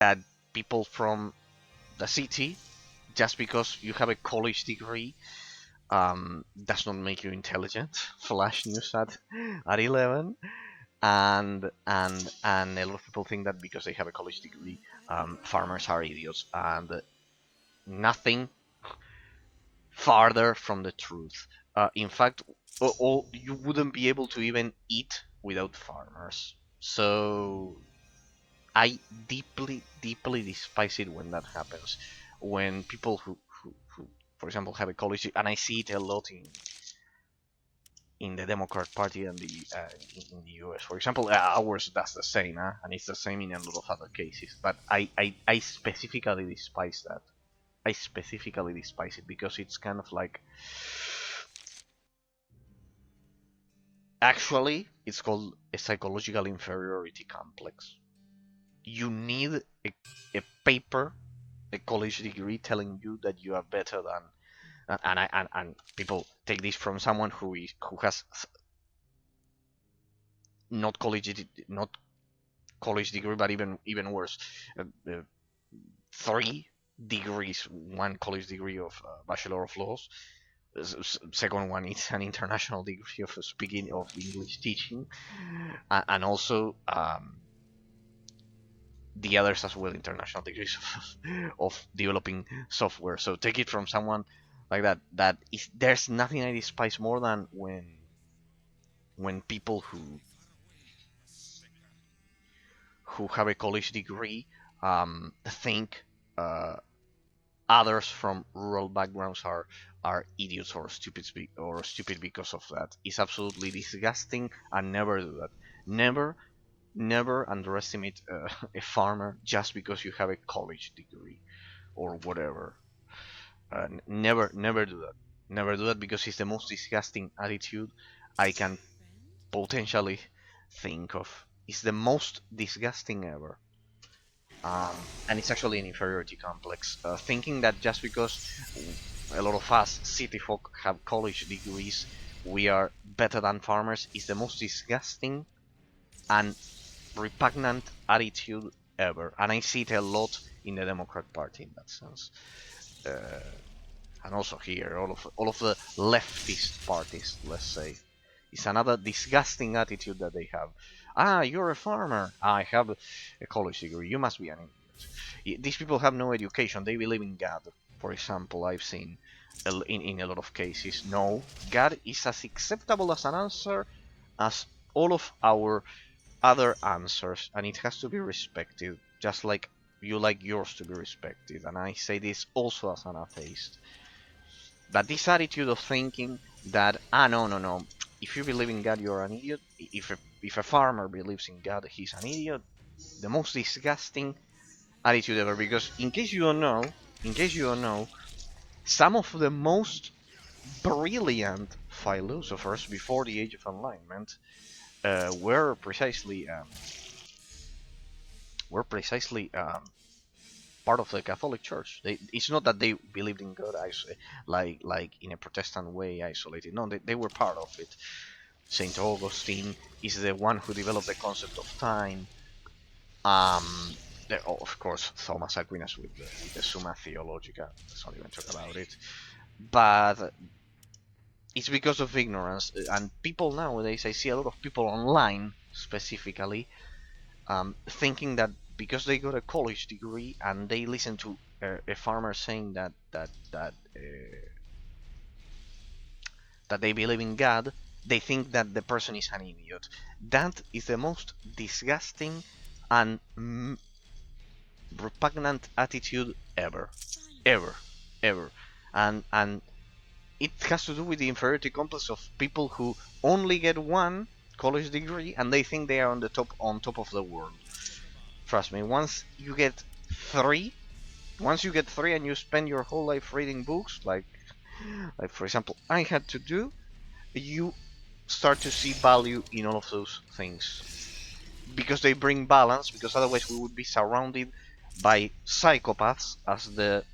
that people from the city, just because you have a college degree, does not make you intelligent. Flash news at 11. And a lot of people think that because they have a college degree, farmers are idiots, and nothing farther from the truth. In fact, you wouldn't be able to even eat without farmers. So I deeply, deeply despise it when that happens. When people who for example, have a college, and I see it a lot in the Democrat Party and in the US. For example, ours that's the same, and it's the same in a lot of other cases. But I specifically despise that. I specifically despise it because it's kind of like, actually, it's called a psychological inferiority complex. You need a paper, a college degree telling you that you are better than, and people take this from someone who has not college degree, but even worse, uh, uh, 3 degrees, one college degree of Bachelor of Laws. Second one is an international degree of speaking of English teaching, and also the others as well, international degrees of developing software. So take it from someone like that. There's nothing I despise more than when people who have a college degree think others from rural backgrounds are idiots or stupid because of that. It's absolutely disgusting, and never do that. Never underestimate a farmer just because you have a college degree or whatever. Never do that. Never do that, because it's the most disgusting attitude I can potentially think of. It's the most disgusting ever. And it's actually an inferiority complex. Thinking that just because a lot of us city folk have college degrees, we are better than farmers is the most disgusting and repugnant attitude ever. And I see it a lot in the Democrat Party in that sense. And also here, all of the leftist parties, let's say, it's another disgusting attitude that they have. You're a farmer. I have a college degree. You must be an idiot. These people have no education. They believe in God. For example, I've seen in a lot of cases. No, God is as acceptable as an answer as all of our other answers, and it has to be respected, just like you like yours to be respected. And I say this also as an atheist. But this attitude of thinking that, no, if you believe in God, you're an idiot. If a farmer believes in God, he's an idiot. The most disgusting attitude ever. Because in case you don't know, some of the most brilliant philosophers before the Age of Enlightenment were precisely part of the Catholic Church. It's not that they believed in God like in a Protestant way, isolated. No, they were part of it. Saint Augustine is the one who developed the concept of time. Of course, Thomas Aquinas with the Summa Theologica. Let's not even talk about it. But it's because of ignorance, and people nowadays, I see a lot of people online specifically thinking that because they got a college degree and they listen to a farmer saying that they believe in God, they think that the person is an idiot. That is the most disgusting and repugnant attitude ever, ever. And it has to do with the inferiority complex of people who only get one college degree and they think they are on top of the world. Trust me, once you get three and you spend your whole life reading books, like for example I had to do, you start to see value in all of those things. Because they bring balance, because otherwise we would be surrounded by psychopaths, as the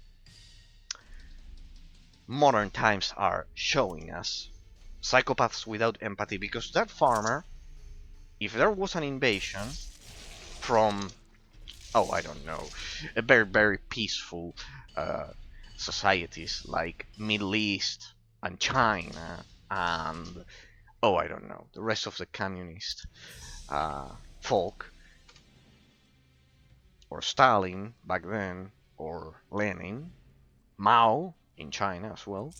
modern times are showing us. Psychopaths without empathy, because that farmer, if there was an invasion from oh, I don't know, a very peaceful societies like Middle East and China and, oh, I don't know, the rest of the communist uh, folk, or Stalin back then, or Lenin, Mao in China as well.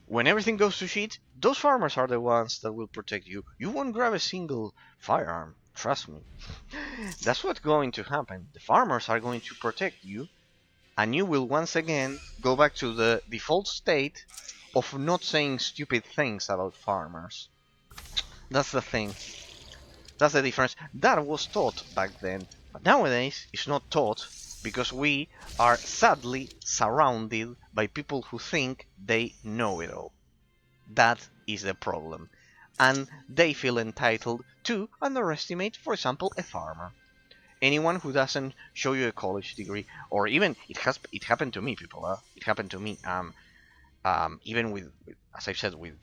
When everything goes to shit, those farmers are the ones that will protect you. You won't grab a single firearm, trust me. That's what's going to happen. The farmers are going to protect you, and you will once again go back to the default state of not saying stupid things about farmers. That's the thing. That's the difference. That was taught back then, but nowadays it's not taught because we are sadly surrounded by people who think they know it all. That is the problem. And they feel entitled to underestimate, for example, a farmer. Anyone who doesn't show you a college degree, or even it happened to me, people. It happened to me. Even with, as I said, with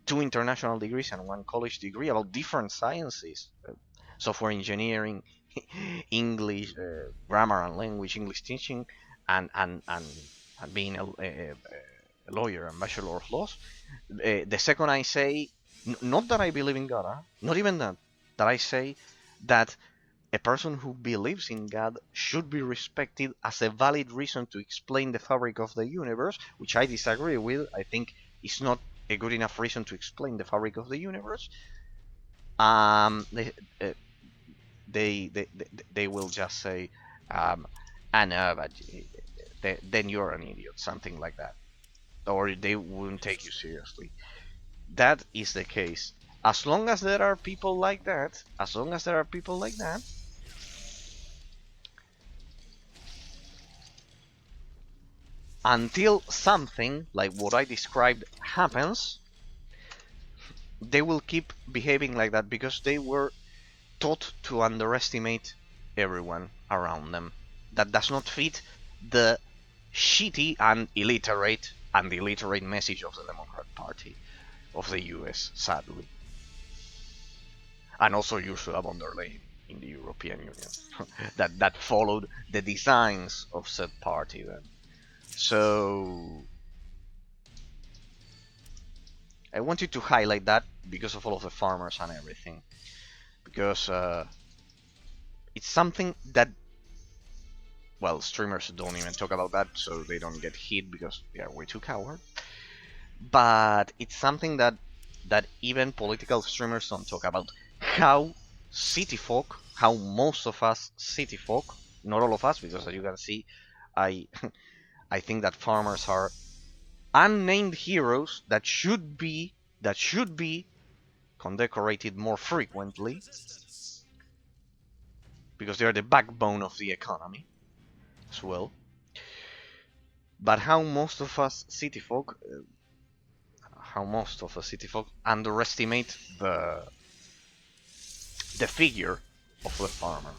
two international degrees and one college degree about different sciences, software engineering, English, grammar and language, English teaching, and being a lawyer and bachelor of laws. The second I say, not that I believe in God, not even that, that I say that a person who believes in God should be respected as a valid reason to explain the fabric of the universe, which I disagree with. I think it's not a good enough reason to explain the fabric of the universe. Um, they, uh, they will just say, I know, but then you're an idiot, something like that, or they wouldn't take you seriously. That is the case. As long as there are people like that, as long as there are people like that, until something like what I described happens, they will keep behaving like that because they were taught to underestimate everyone around them. That does not fit the shitty and illiterate message of the Democrat Party of the US, sadly. And also Ursula von der Leyen in the European Union, that followed the designs of said party then. So I wanted to highlight that because of all of the farmers and everything, because it's something that, well, streamers don't even talk about that, so they don't get hit because they are way too coward. But it's something that even political streamers don't talk about. How city folk, how most of us city folk, not all of us, because as you can see, I I think that farmers are unnamed heroes that should be condecorated more frequently because they are the backbone of the economy as well. But how most of us city folk underestimate the figure of the farmer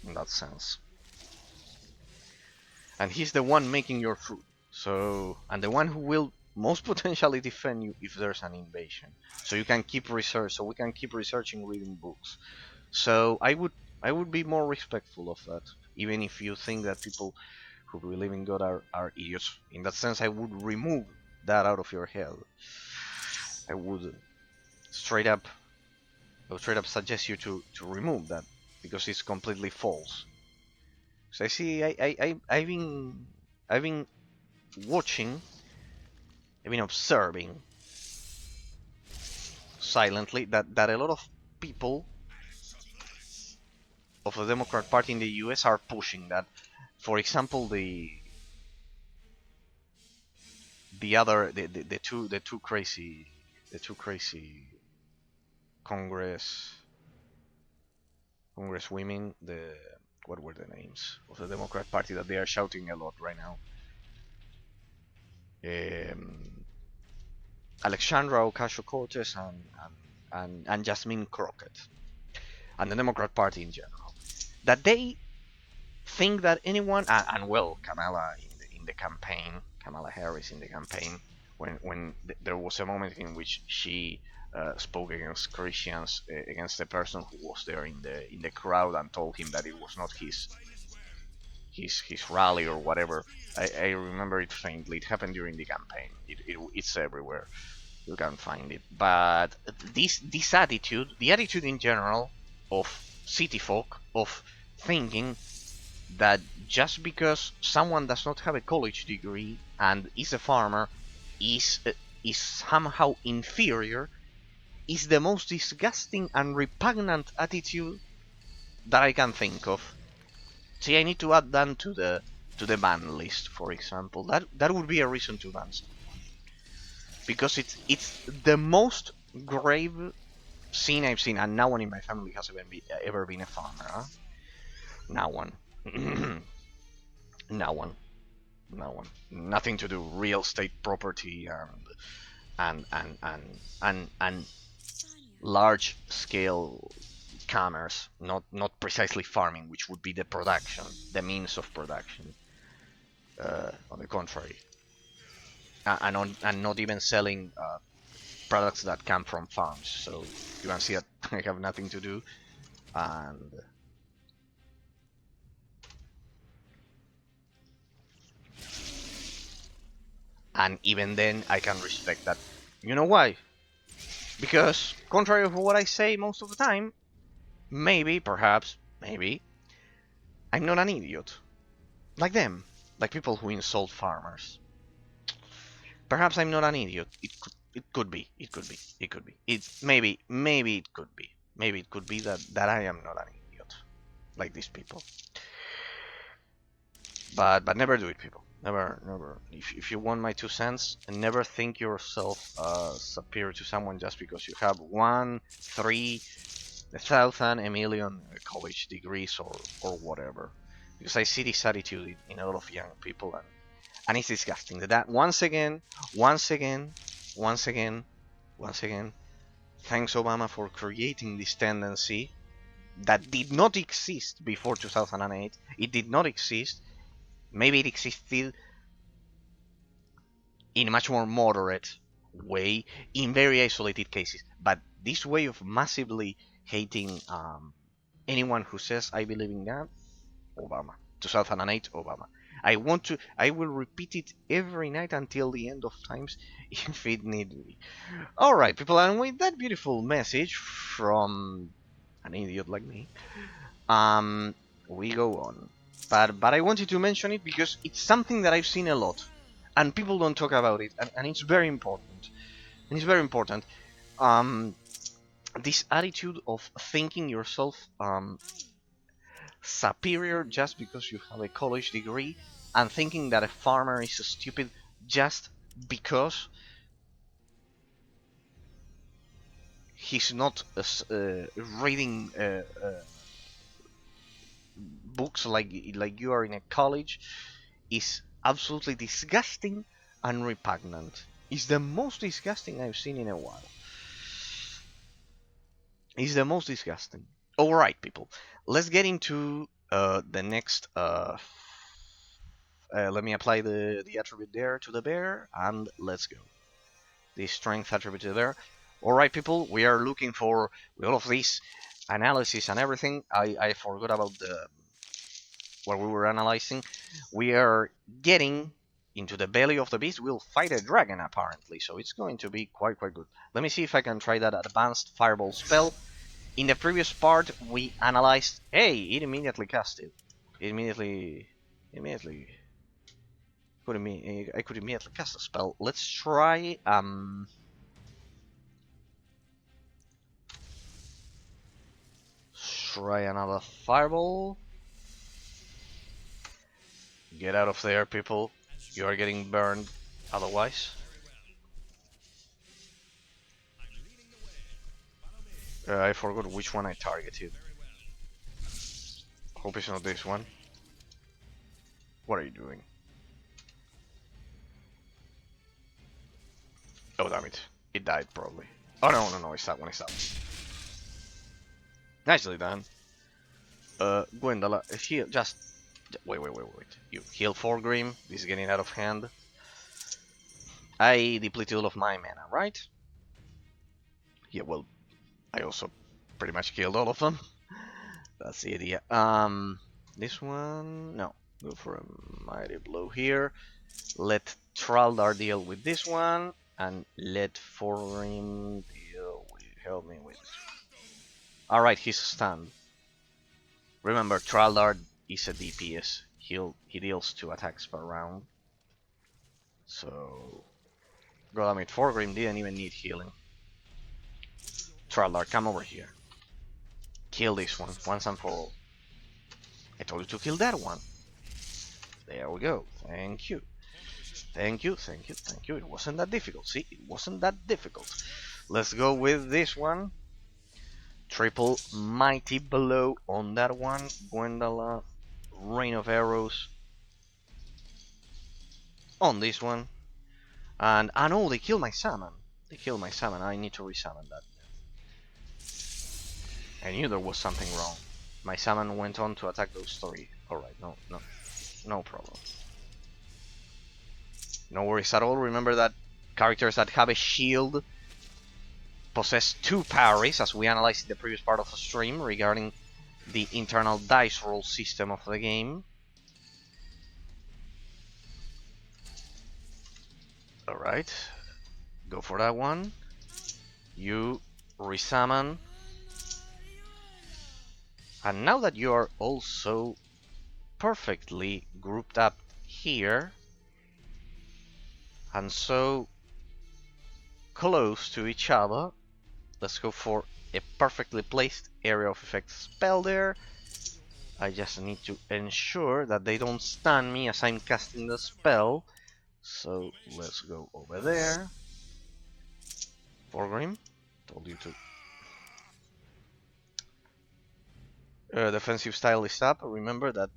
in that sense. And he's the one making your food. So, and the one who will most potentially defend you if there's an invasion. So you can keep research. So we can keep researching, reading books. So I would be more respectful of that, even if you think that people who believe in God are idiots. In that sense, I would remove that out of your head. I would straight up suggest you to remove that because it's completely false. So I see, I've been watching, I've been observing silently that a lot of people of the Democrat Party in the US are pushing that. For example, the two crazy Congresswomen, what were the names of the Democrat Party that they are shouting a lot right now? Alexandra Ocasio-Cortez and Jasmine Crockett, and the Democrat Party in general, that they think that anyone, and well, Kamala in the campaign, Kamala Harris in the campaign, when there was a moment in which she spoke against Christians, against the person who was there in the crowd, and told him that it was not his rally or whatever. I remember it faintly. It happened during the campaign. It's everywhere. You can find it. But this attitude, the attitude in general of city folk, of thinking that just because someone does not have a college degree and is a farmer is somehow inferior, is the most disgusting and repugnant attitude that I can think of. See, I need to add that to the ban list, for example. That would be a reason to ban someone, because it's the most grave sin I've seen, and no one in my family has ever been a farmer. Huh? No one. No one. No one. Nothing to do real estate property and large scale commerce, not precisely farming, which would be the production, the means of production. On the contrary, and not even selling products that come from farms. So you can see that I have nothing to do, and even then I can respect that. You know why? Because contrary to what I say most of the time, maybe, perhaps, maybe, I'm not an idiot. Like them. Like people who insult farmers. Perhaps I'm not an idiot. It could be. It could be. It could be. Maybe it could be. Maybe it could be that I am not an idiot. Like these people. But never do it, people. Never. If you want my 2 cents, never think yourself superior to someone just because you have 1, 3, 1,000, a million college degrees or whatever. Because I see this attitude in a lot of young people, and it's disgusting. That once again, thanks Obama for creating this tendency that did not exist before 2008. It did not exist. Maybe it existed in a much more moderate way in very isolated cases, but this way of massively hating anyone who says I believe in God, Obama. 2008, Obama. I will repeat it every night until the end of times if it need be. Alright, people, and with that beautiful message from an idiot like me, we go on. But I wanted to mention it because it's something that I've seen a lot, and people don't talk about it, and it's very important. And it's very important. This attitude of thinking yourself superior just because you have a college degree, and thinking that a farmer is stupid just because he's not reading books like you are in a college, is absolutely disgusting and repugnant. It's the most disgusting I've seen in a while. It's the most disgusting. Alright, people, let's get into the next let me apply the attribute there to the bear, and let's go. The strength attribute to the bear. Alright, people, we are looking for, with all of this analysis and everything, I forgot about what we were analyzing. We are getting into the belly of the beast. We'll fight a dragon, apparently, so it's going to be quite good. Let me see if I can try that advanced fireball spell. In the previous part, we analyzed... Hey, it immediately cast it. I could immediately cast a spell. Let's try... Try another fireball. Get out of there, people. You are getting burned otherwise. I forgot which one I targeted. Hope it's not this one. What are you doing? Oh, damn it. It died, probably. Oh, no, it's that one, Nicely done. Gwendolyn, heal, just... Wait. You heal 4 Grim. This is getting out of hand. I depleted all of my mana, right? Yeah, well, I also pretty much killed all of them. That's the idea. This one, no. Go for a mighty blow here. Let Traldar deal with this one, and let Forim deal with. Help me with. All right, he's stunned. Remember, Traldar is a DPS. He deals 2 attacks per round. So, God, I mean, Forim didn't even need healing. Traldar, come over here. Kill this one once and for all. I told you to kill that one. There we go. Thank you. Thank you, thank you, thank you. It wasn't that difficult. See, it wasn't that difficult. Let's go with this one. Triple mighty blow on that one. Gwendala. Rain of arrows on this one. And I know they killed my salmon. They killed my salmon. I need to resummon that. I knew there was something wrong. My salmon went on to attack those 3. Alright, no problem. No worries at all. Remember that characters that have a shield possess 2 parries, as we analyzed in the previous part of the stream regarding the internal dice roll system of the game. Alright, go for that one. You resummon. And now that you are also perfectly grouped up here, and so close to each other, let's go for a perfectly placed area of effect spell there. I just need to ensure that they don't stun me as I'm casting the spell. So let's go over there. Pilgrim, told you to. Defensive style is up. Remember that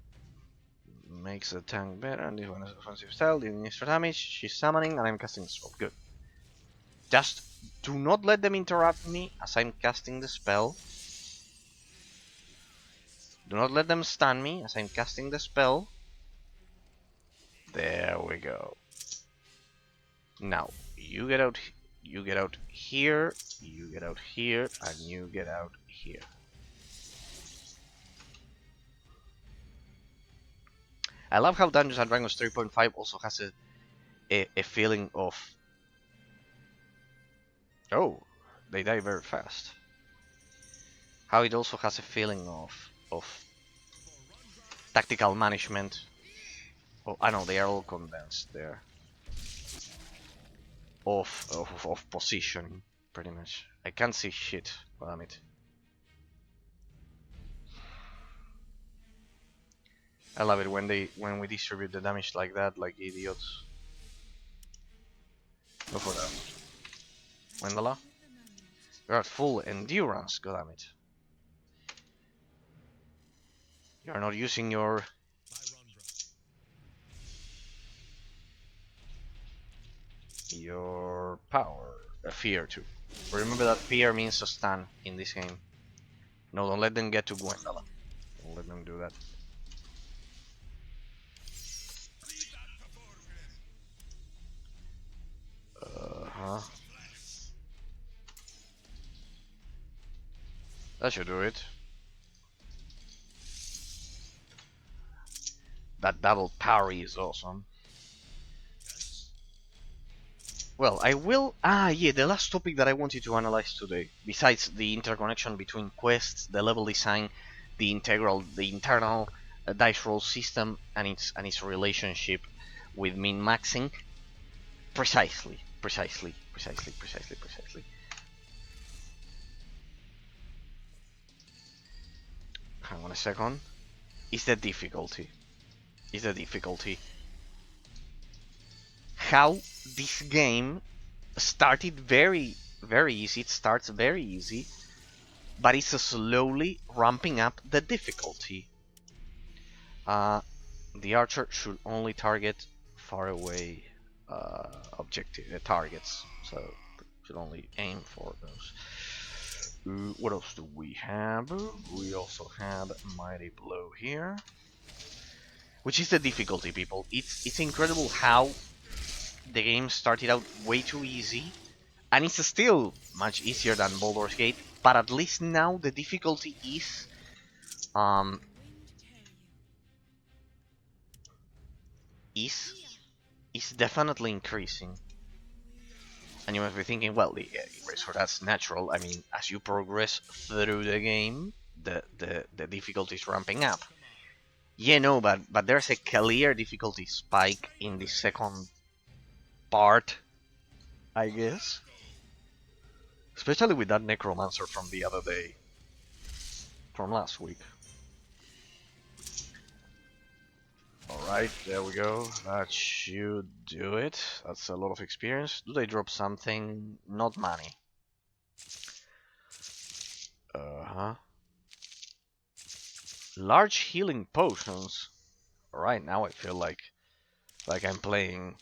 makes the tank better. And this one is offensive style, dealing extra damage. She's summoning, and I'm casting the spell. Good. Just do not let them interrupt me as I'm casting the spell. Do not let them stun me as I'm casting the spell. There we go. Now, you get out here, you get out here, and you get out here. I love how Dungeons & Dragons 3.5 also has a feeling of... Oh, they die very fast. How it also has a feeling of tactical management. Oh, I know, they are all condensed there. Of positioning, pretty much. I can't see shit, damn it. I love it when we distribute the damage like that, like idiots. Go for that. Wendala. You're at full endurance, goddammit. You're not using your... power. Fear too. Remember that fear means a stun in this game. No, don't let them get to Gwendala. Don't let them do that. That should do it. That double parry is awesome. Well, I will... yeah, the last topic that I wanted to analyze today, besides the interconnection between quests, the level design, the internal dice roll system, and its relationship with min-maxing. Precisely. Hang on a second. Is the difficulty. How this game started very easy. It starts very easy, but it's slowly ramping up the difficulty. The archer should only target far away targets, so should only aim for those. What else do we have? We also have Mighty Blow here, which is the difficulty, people. It's incredible how the game started out way too easy, And it's still much easier than Baldur's Gate, but at least now the difficulty um is is definitely increasing. And you must be thinking, well, so that's natural. I mean, as you progress through the game, the difficulty is ramping up. Yeah, no, but there's a clear difficulty spike in the second part, I guess. Especially with that Necromancer from the other day, from last week. Alright, there we go. That should do it. That's a lot of experience. Do they drop something? Not money. Uh-huh. Large healing potions. Alright, now I feel like I'm playing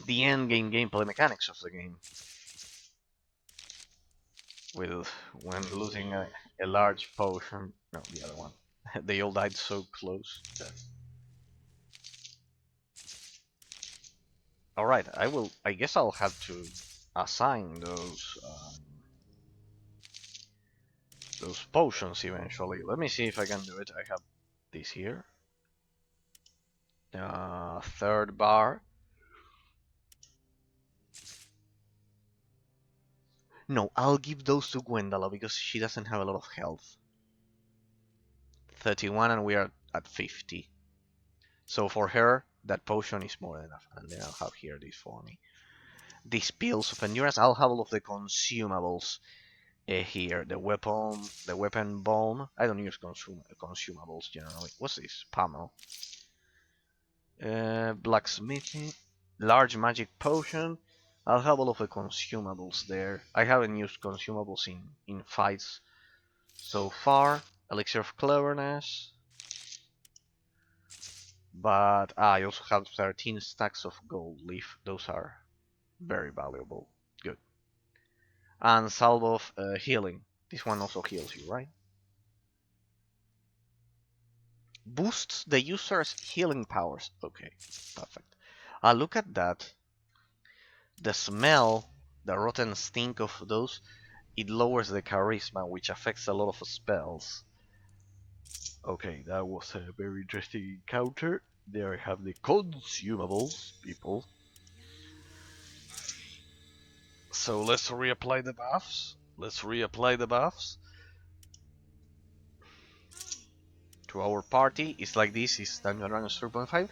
the end game gameplay mechanics of the game. With when losing a large potion. No, the other one. They all died so close. Alright, I guess I'll have to assign those potions eventually. Let me see if I can do it. I have this here. Third bar. No, I'll give those to Gwendala because she doesn't have a lot of health. 31 and we are at 50. So for her, that potion is more than enough. And then I'll have here this for me. These pills of endurance, I'll have all of the consumables here. The weapon bomb. I don't use consumables generally. What's this? Pummel. Blacksmithing. Large magic potion. I'll have all of the consumables there. I haven't used consumables in fights so far. Elixir of cleverness. But I also have 13 stacks of gold leaf. Those are very valuable. Good. And salve of healing. This one also heals you, right? Boosts the user's healing powers. Okay, perfect. Look at that. The smell, the rotten stink of those, it lowers the charisma, which affects a lot of spells. Okay, that was a very interesting encounter. There I have the consumables, people. So let's reapply the buffs. To our party. It's like this, is Dungeons & Dragons 3.5.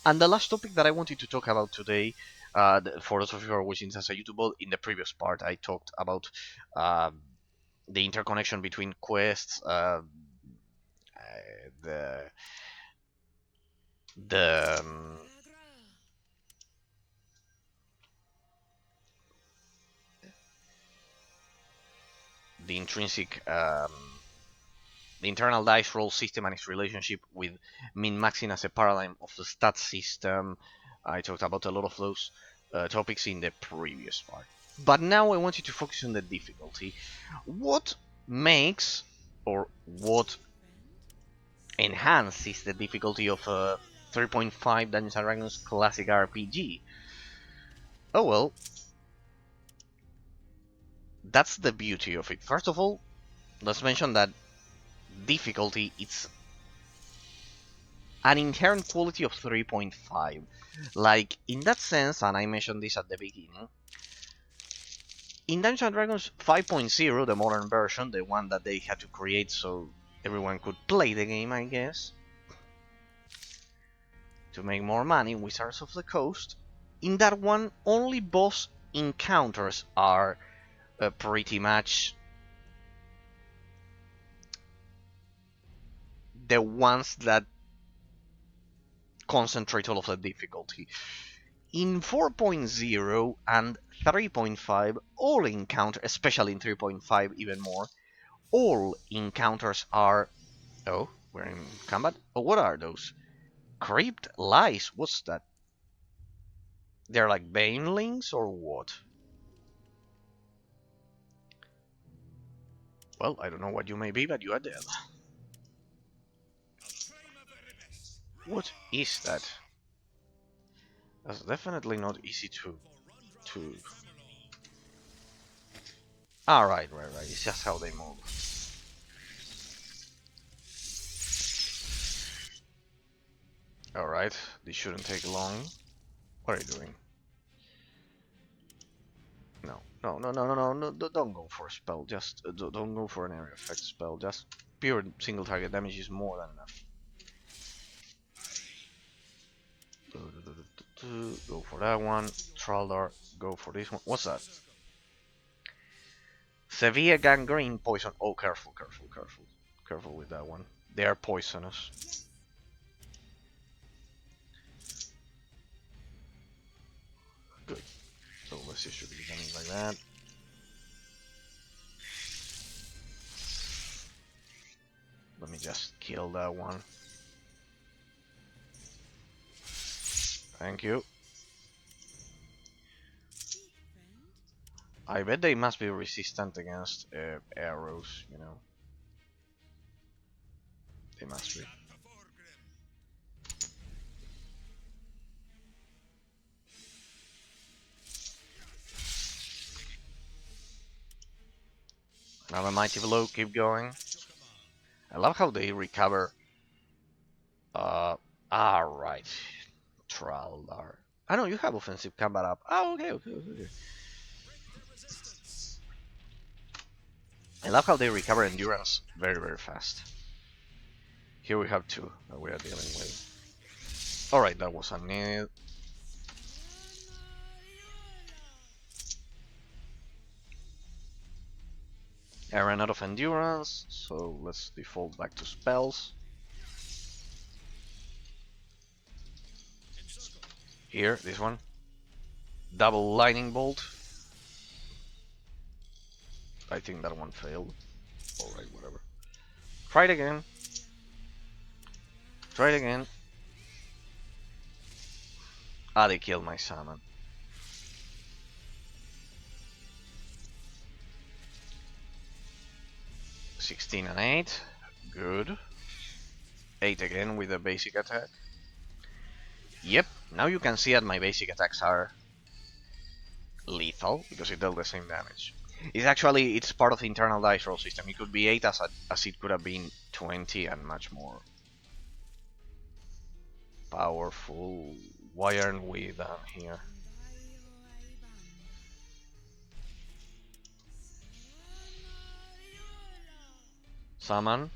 And the last topic that I wanted to talk about today, for those of you who are watching this as a YouTube, in the previous part I talked about the interconnection between quests, the the the intrinsic the internal dice roll system and its relationship with min-maxing as a paradigm of the stat system. I talked about a lot of those topics in the previous part. But now I want you to focus on the difficulty. What makes, or what enhances the difficulty of a 3.5 Dungeons & Dragons classic RPG? Oh well, that's the beauty of it. First of all, let's mention that difficulty, it's an inherent quality of 3.5. Like, in that sense, and I mentioned this at the beginning, in Dungeons & Dragons 5.0, the modern version, the one that they had to create so everyone could play the game, I guess, to make more money, Wizards of the Coast, in that one, only boss encounters are pretty much the ones that concentrate all of the difficulty. In 4.0 and 3.5, all encounters, especially in 3.5 even more, all encounters are... Oh, we're in combat? Oh, what are those? Crypt Lies, what's that? They're like banelings or what? Well, I don't know what you may be, but you are dead. What is that? That's definitely not easy to. Ah, right. It's just how they move. All right, this shouldn't take long. What are you doing? No, don't go for a spell. Just don't go for an area effect spell. Just pure single target damage is more than enough. Go for that one. Traldar, go for this one. What's that? Severe gangrene poison. Oh, careful. Careful with that one. They are poisonous. Good. So let's distribute the damage like that. Let me just kill that one. Thank you. I bet they must be resistant against arrows, you know. They must be. Another mighty blow, keep going. I love how they recover. Right. Traldar. I know you have offensive combat up. Oh, okay. I love how they recover endurance very fast. Here we have two that we are dealing with. Alright, that was a need. I ran out of endurance, so let's default back to spells. Here, this one. Double lightning bolt. I think that one failed. Alright, whatever. Try it again. Ah, they killed my salmon. $16 and 8. Good. 8 again with a basic attack. Yep, now you can see that my basic attacks are lethal because it dealt the same damage. It's part of the internal dice roll system. It could be 8 as it could have been 20 and much more powerful. Why aren't we down here? Summon.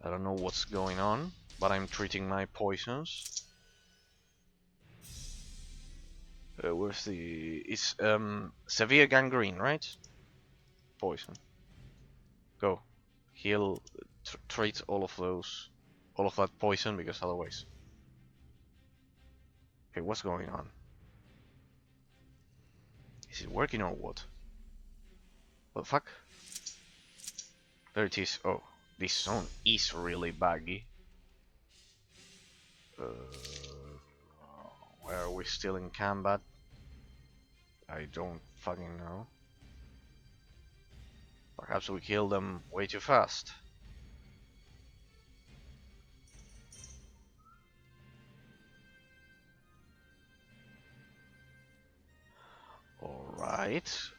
I don't know what's going on, but I'm treating my poisons. Where's the... It's severe gangrene, right? Poison. Go. Heal, treat all of that poison, because otherwise... Okay, what's going on? Is it working or what? What the fuck? There it is. Oh, this zone is really buggy. Where are we still in combat? I don't fucking know. Perhaps we killed them way too fast. Alright.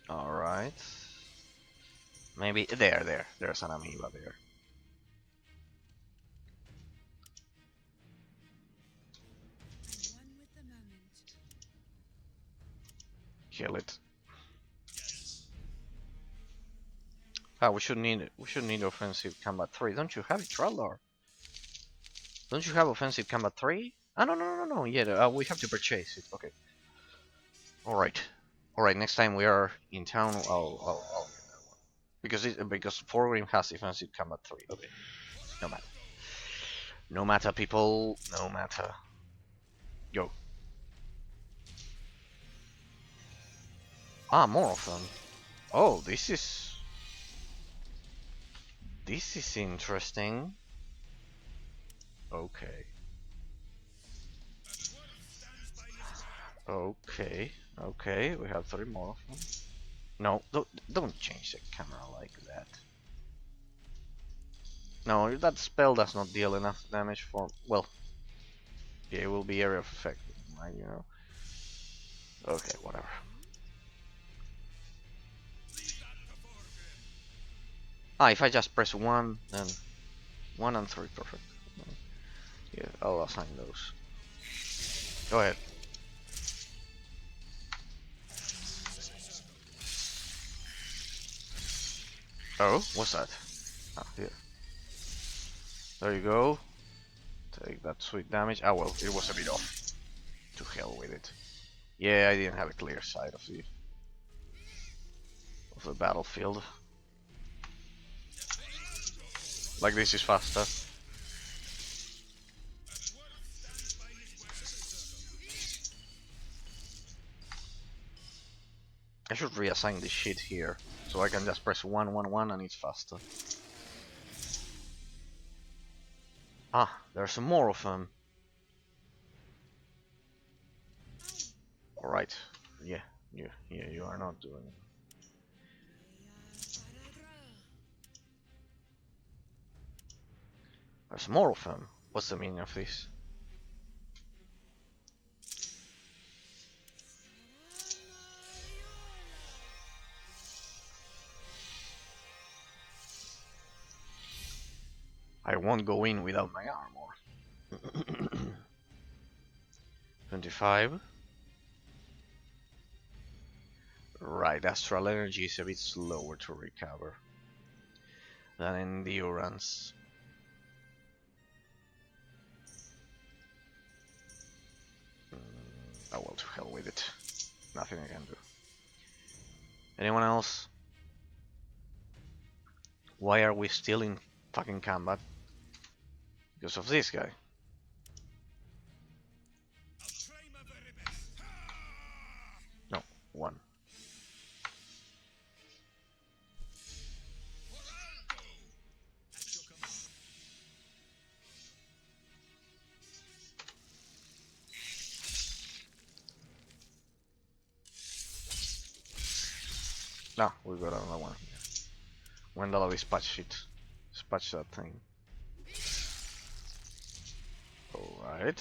Alright. Maybe there's an amoeba there. Kill it. Ah, we should need offensive combat 3. Don't you have it, Traldar? Don't you have offensive combat 3? Ah, no. Yeah, we have to purchase it. Okay. Alright. Next time we are in town, I'll get that one. Because Pilgrim has defensive combat 3. Okay. No matter. No matter, people. No matter. Go. Ah, more of them. Oh, this is interesting. Okay. Okay, we have 3 more of them. No, don't change the camera like that. No, that spell does not deal enough damage for... Well, yeah, it will be area of effect, right, you know? Okay, whatever. Ah, if I just press 1, then 1 and 3, perfect. Yeah, I'll assign those. Go ahead. Oh, what's that? Ah, here. There you go. Take that sweet damage. Ah, well, it was a bit off. To hell with it. Yeah, I didn't have a clear sight of the battlefield. Like, this is faster. I should reassign this shit here, so I can just press 1, 1, 1 and it's faster. Ah, there's more of them. Alright, yeah, you are not doing it. There's more of them. What's the meaning of this? I won't go in without my armor. 25. Right, astral energy is a bit slower to recover than endurance. Oh well, to hell with it. Nothing I can do. Anyone else? Why are we still in fucking combat? Because of this guy. No, 1. No, we got another one here. Wendell, dispatch it. Dispatch that thing. Alright.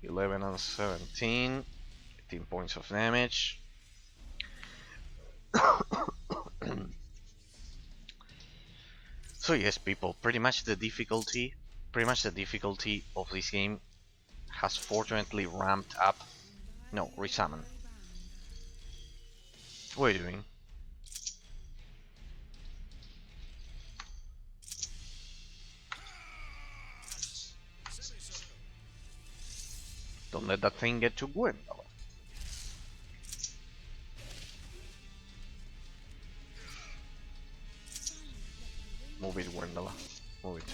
11 and 17. 18 points of damage. So yes, people, pretty much the difficulty of this game has fortunately ramped up. No, resummon. What are you doing? Don't let that thing get to Gwen. Move it, Gwendala. Move it.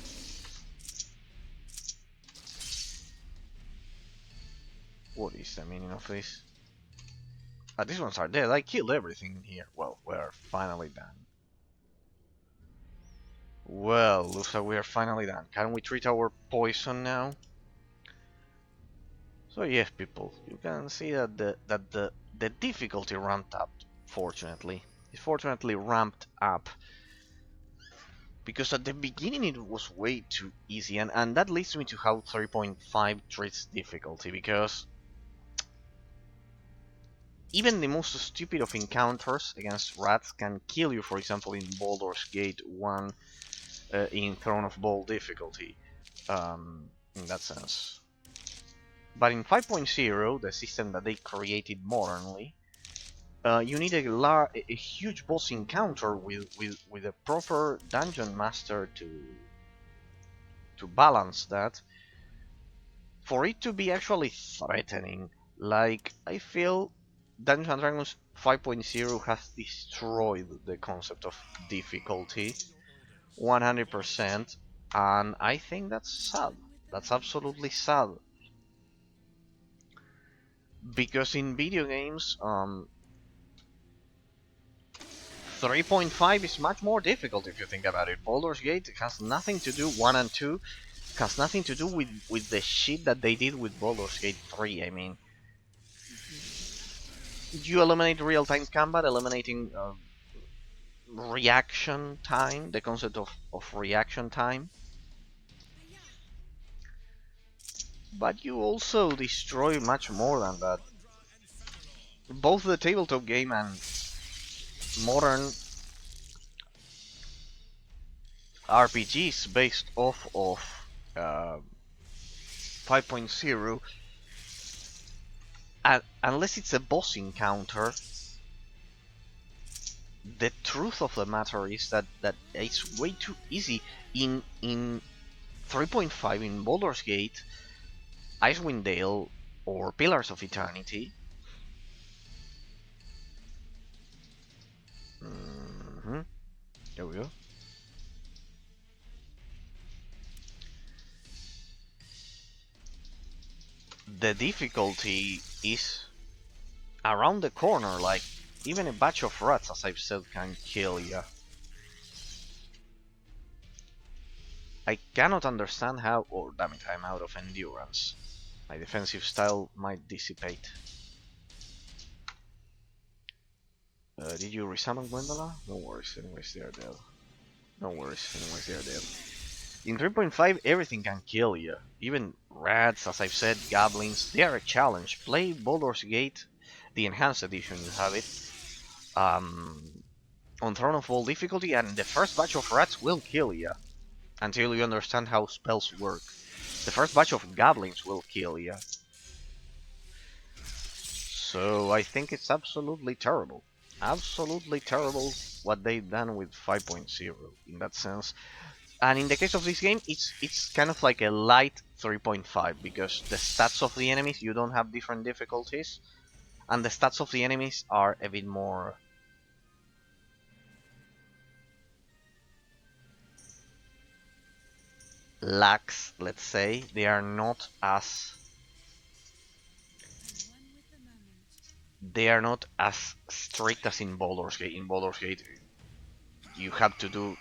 What is the meaning of this? Ah, these ones are dead. I killed everything in here. Well, we're finally done. Well, looks like we are finally done. Can we treat our poison now? So yes, people, you can see that the difficulty ramped up. Fortunately, it fortunately ramped up. Because at the beginning it was way too easy, and that leads me to how 3.5 treats difficulty, because even the most stupid of encounters against rats can kill you, for example in Baldur's Gate 1 in Throne of Ball difficulty, in that sense. But in 5.0, the system that they created modernly, you need a huge boss encounter with a proper dungeon master to balance that, for it to be actually threatening. Like, I feel Dungeons & Dragons 5.0 has destroyed the concept of difficulty 100%, and I think that's sad. That's absolutely sad. Because in video games, 3.5 is much more difficult if you think about it. Baldur's Gate has nothing to do, 1 and 2, has nothing to do with the shit that they did with Baldur's Gate 3. I mean, you eliminate real-time combat, eliminating reaction time, the concept of reaction time. But you also destroy much more than that. Both the tabletop game and modern RPGs based off of 5.0, unless it's a boss encounter, the truth of the matter is that it's way too easy. In 3.5 in Baldur's Gate, Icewind Dale, or Pillars of Eternity. There we go. The difficulty is around the corner, like even a batch of rats, as I've said, can kill ya. I cannot understand how. Oh, damn it, I'm out of endurance. My defensive style might dissipate. Did you resummon Gwendola? No worries, anyways, they are dead. No worries, anyways, they are dead. In 3.5, everything can kill you. Even rats, as I've said, goblins, they are a challenge. Play Baldur's Gate, the enhanced edition, you have it, on Throne of All difficulty, and the first batch of rats will kill you until you understand how spells work. The first batch of goblins will kill you. So I think it's absolutely terrible. Absolutely terrible what they've done with 5.0 in that sense. And in the case of this game, it's kind of like a light 3.5, because the stats of the enemies, you don't have different difficulties, and the stats of the enemies are a bit more lax, let's say. They are not as strict as in Baldur's Gate. In Baldur's Gate, you have to do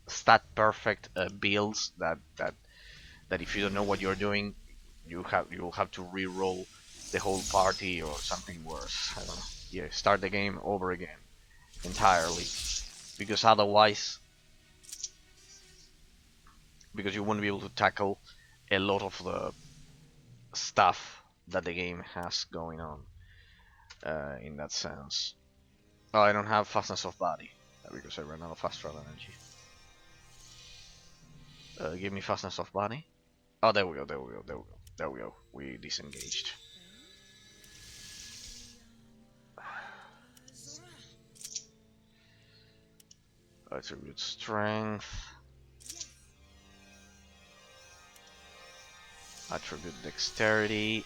stat perfect builds that if you don't know what you're doing, you'll have to re-roll the whole party or something worse. I don't know. Yeah, start the game over again entirely, because otherwise, because you won't be able to tackle a lot of the stuff that the game has going on in that sense. Oh, I don't have fastness of body because I ran out of astral energy. Give me fastness of body. Oh, there we go, there we go, there we go, there we go. We disengaged. Attribute strength. Attribute dexterity.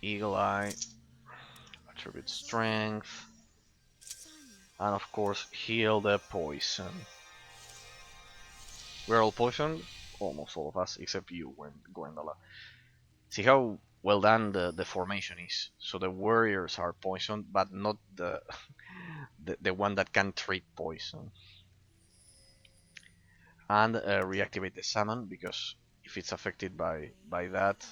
Eagle Eye. Attribute strength. And of course, heal the poison. We're all poisoned? Almost all of us, except you, Gwendola. See how well done the formation is. So the warriors are poisoned, but not the the one that can treat poison. And reactivate the summon, because if it's affected by that,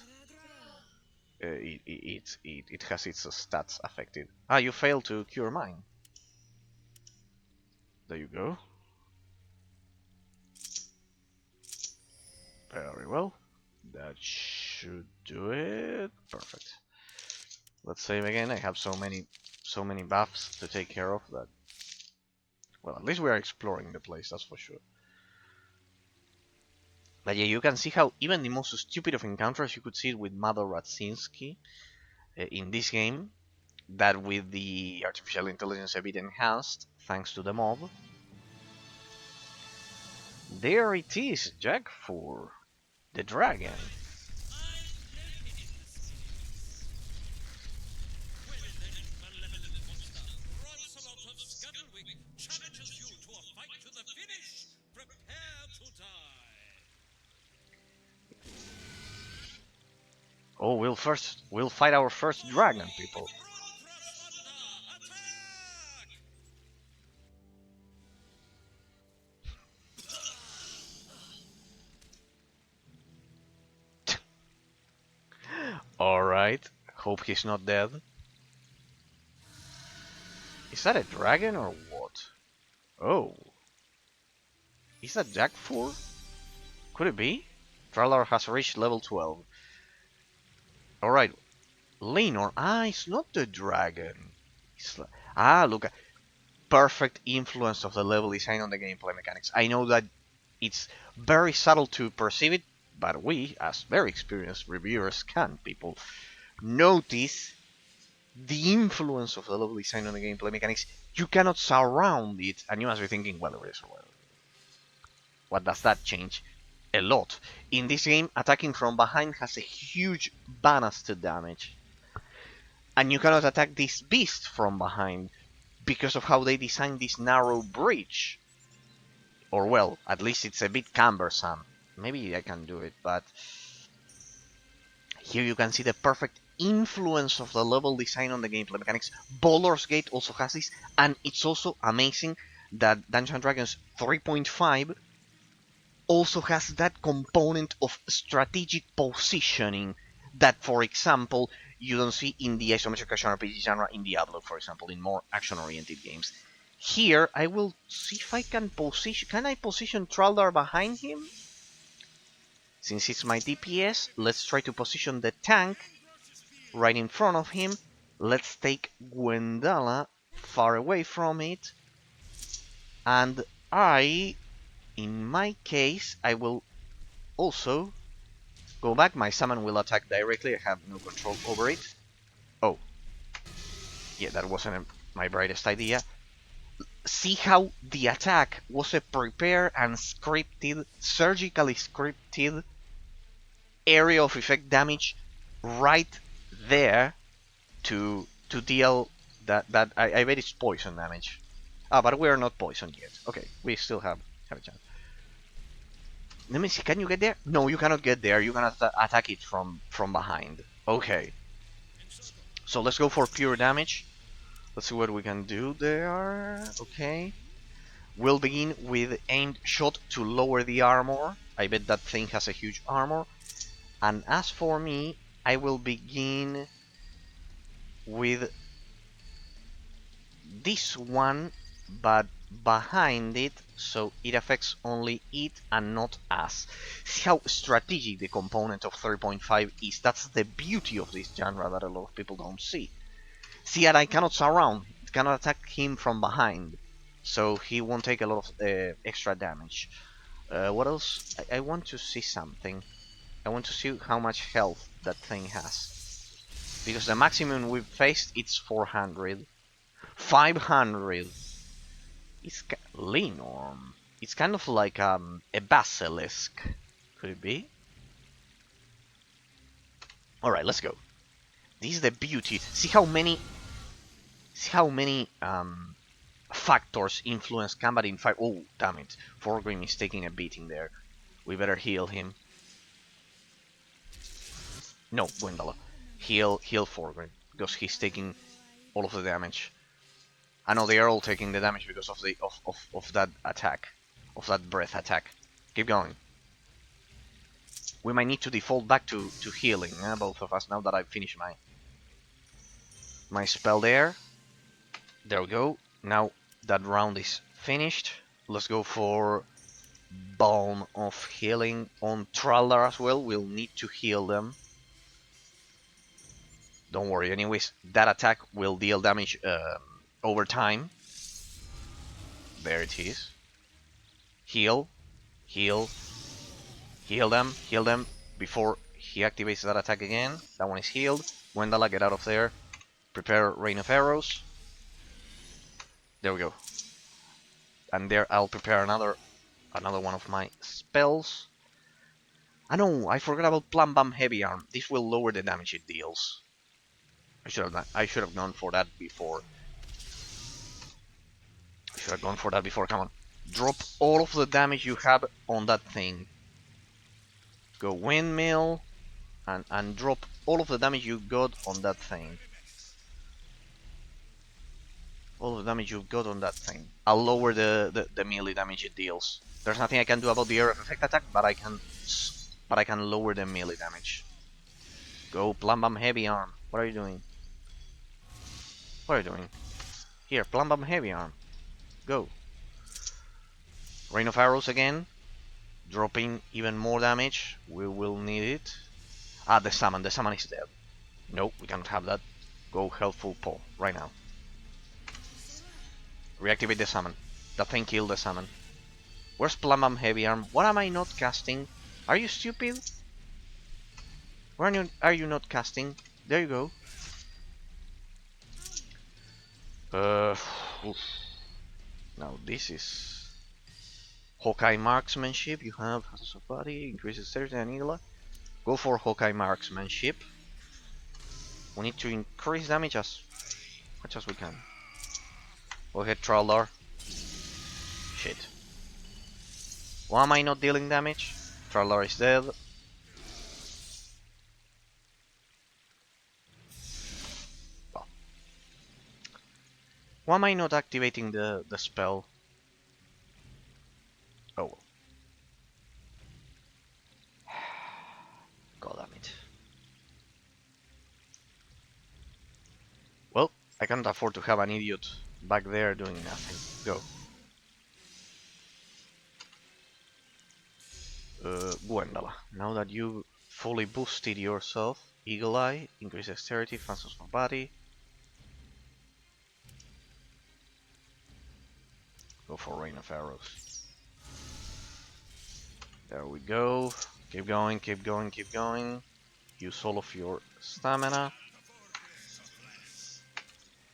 it has its stats affected. Ah, you failed to cure mine. There you go. Very well. That should do it. Perfect. Let's save again. I have so many buffs to take care of that. Well, at least we are exploring the place, that's for sure. But yeah, you can see how even the most stupid of encounters, you could see it with Mother Radzinski in this game, that with the artificial intelligence a bit enhanced, thanks to the mob. There it is, Jack, for the dragon. Oh, we'll fight our first dragon, people. Alright, hope he's not dead. Is that a dragon or what? Oh. Is that Jack 4? Could it be? Traveler has reached level 12. Alright. Linnorm. Ah, it's not the dragon. Look. Perfect influence of the level design on the gameplay mechanics. I know that it's very subtle to perceive it, but we, as very experienced reviewers, can, people, notice the influence of the level design on the gameplay mechanics. You cannot surround it, and you must be thinking, well, what does that change? A lot. In this game, attacking from behind has a huge bonus to damage. And you cannot attack this beast from behind because of how they designed this narrow bridge. Or well, at least it's a bit cumbersome. Maybe I can do it, but here you can see the perfect influence of the level design on the gameplay mechanics. Baldur's Gate also has this, and it's also amazing that Dungeons & Dragons 3.5 also has that component of strategic positioning that, for example, you don't see in the isometric action RPG genre in Diablo, for example, in more action-oriented games. Here, I will see if I can position... Can I position Traldar behind him? Since it's my DPS, let's try to position the tank right in front of him. Let's take Gwendala far away from it. And in my case, I will also go back. My summon will attack directly. I have no control over it. Oh. Yeah, that wasn't my brightest idea. See how the attack was a prepared and scripted, surgically scripted area of effect damage right there to deal that I bet it's poison damage. But we're not poisoned yet. Okay, we still have a chance. Let me see, can you get there? No, you cannot get there. You cannot attack it from behind. Okay. So let's go for pure damage. Let's see what we can do there. Okay. We'll begin with aimed shot to lower the armor. I bet that thing has a huge armor. And as for me, I will begin with this one, but behind it, so it affects only it and not us. See how strategic the component of 3.5 is. That's the beauty of this genre that a lot of people don't see. See that I cannot surround, it cannot attack him from behind, so he won't take a lot of extra damage. What else? I want to see something. I want to see how much health that thing has. Because the maximum we've faced, it's 400. 500. It's Linnorm. It's kind of like a Basilisk. Could it be? Alright, let's go. This is the beauty. See how many factors influence combat in fight. Oh, damn it. Forgrim is taking a beating there. We better heal him. No, Gwendala. Heal Forgrim, because he's taking all of the damage. I know they are all taking the damage because of the of that attack, of that breath attack. Keep going. We might need to default back to healing, both of us, now that I've finished my spell there. There we go. Now that round is finished. Let's go for Balm of Healing on Traldar as well. We'll need to heal them. Don't worry, anyways, that attack will deal damage over time. There it is. Heal them before he activates that attack again. That one is healed. Gwendala, get out of there. Prepare Rain of Arrows. There we go. And there I'll prepare another one of my spells. I know, I forgot about Plum Bum Heavy Arm. This will lower the damage it deals. I should have gone for that before. Come on. Drop all of the damage you have on that thing. Go Windmill and drop all of the damage you got on that thing. All of the damage you've got on that thing. I'll lower the melee damage it deals. There's nothing I can do about the area of effect attack, but I can lower the melee damage. Go Plum Bum Heavy Arm. What are you doing? What are you doing? Here, Plum Bomb Heavy Arm. Go. Rain of Arrows again. Dropping even more damage. We will need it. Ah, the summon. The summon is dead. No, we cannot have that. Go Helpful Paw right now. Reactivate the summon. That thing killed the summon. Where's Plum Bomb Heavy Arm? What am I not casting? Are you stupid? Where are you not casting? There you go. Oof. Now this is Hawkeye Marksmanship. You have Hazards of Body, increases 30 and Eagle. Go for Hawkeye Marksmanship. We need to increase damage as much as we can. Go ahead, Traldar. Shit. Why am I not dealing damage? Traldar is dead. Well. Why am I not activating the spell? Oh well. God damn it. Well, I can't afford to have an idiot back there doing nothing. Go. Gwendala, now that you fully boosted yourself, Eagle Eye, increase dexterity, fastness of body. Go for Rain of Arrows. There we go. Keep going, keep going, keep going. Use all of your stamina.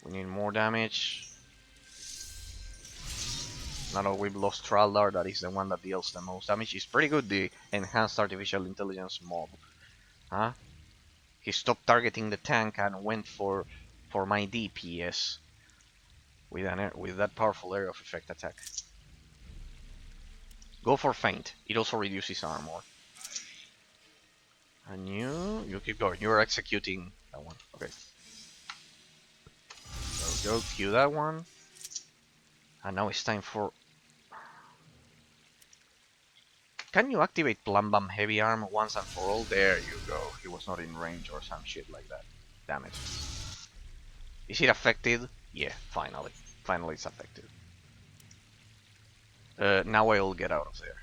We need more damage. Now that we've lost Traldar, that is the one that deals the most damage. It's pretty good, the Enhanced Artificial Intelligence mob. Huh? He stopped targeting the tank and went for my DPS with that powerful area of effect attack. Go for Feint. It also reduces armor. And you keep going. You're executing that one. Okay. There we go. Cue that one. And now it's time for... Can you activate Plum Bomb Heavy Arm once and for all? There you go. He was not in range or some shit like that. Damn it. Is it affected? Yeah, finally. Finally it's affected. Now I'll get out of there.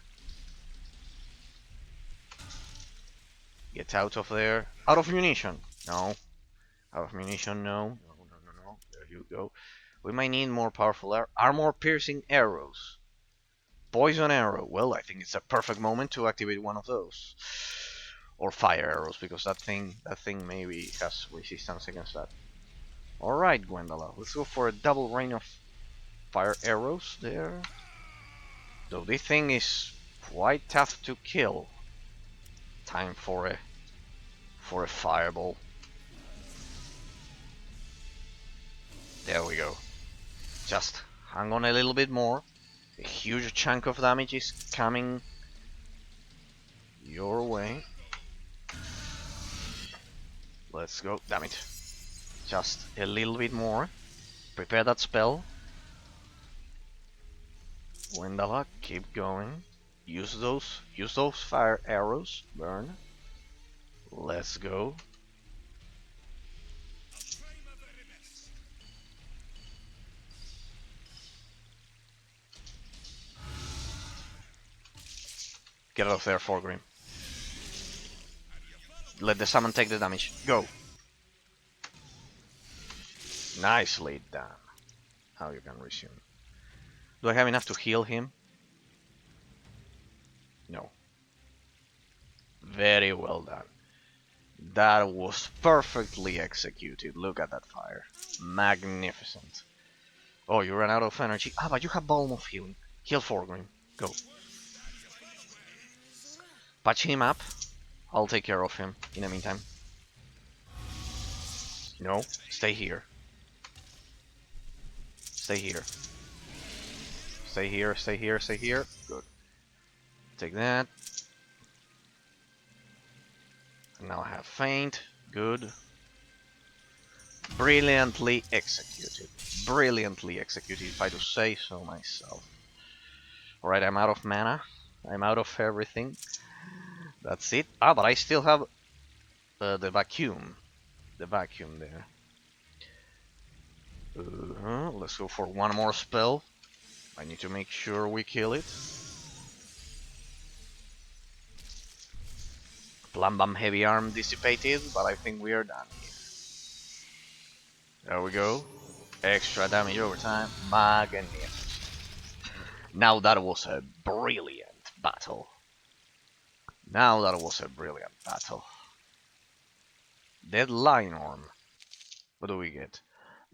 Get out of there. Out of munition. No. Out of munition, no. No. There you go. We might need more powerful armor piercing arrows. Poison arrow. Well, I think it's a perfect moment to activate one of those. Or fire arrows, because that thing maybe has resistance against that. Alright, Gwendala. Let's go for a double rain of fire arrows there. Though this thing is quite tough to kill. Time for a fireball. There we go. Just hang on a little bit more. A huge chunk of damage is coming your way. Let's go. Damn it. Just a little bit more. Prepare that spell. Gwendala, keep going. Use those fire arrows. Burn. Let's go. Get out of there, Forgrim. Let the summon take the damage. Go. Nicely done. Now you can resume. Do I have enough to heal him? No. Very well done. That was perfectly executed. Look at that fire. Magnificent. Oh, you ran out of energy. Ah, but you have Balm of Healing. Heal Forgrim. Go. Patch him up. I'll take care of him in the meantime. No, stay here. Stay here. Stay here, stay here, stay here. Good. Take that. And now I have Feint. Good. Brilliantly executed. Brilliantly executed, if I do say so myself. Alright, I'm out of mana. I'm out of everything. That's it. Ah, but I still have the vacuum. The vacuum there. Let's go for one more spell. I need to make sure we kill it. Blam Bam Heavy Arm dissipated, but I think we are done here. There we go. Extra damage over time. Magnificent. Now that was a brilliant battle. Now that was a brilliant battle. Dead Linnorm. What do we get?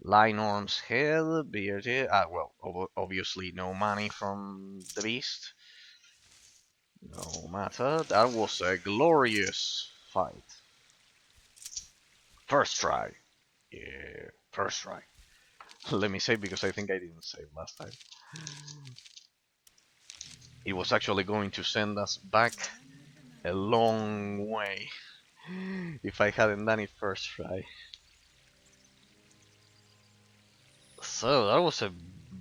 Linnorm's head, bearded. Well, obviously no money from the beast. No matter. That was a glorious fight. First try. Yeah, first try. Let me save because I think I didn't save last time. It was actually going to send us back a long way if I hadn't done it first try. So that was a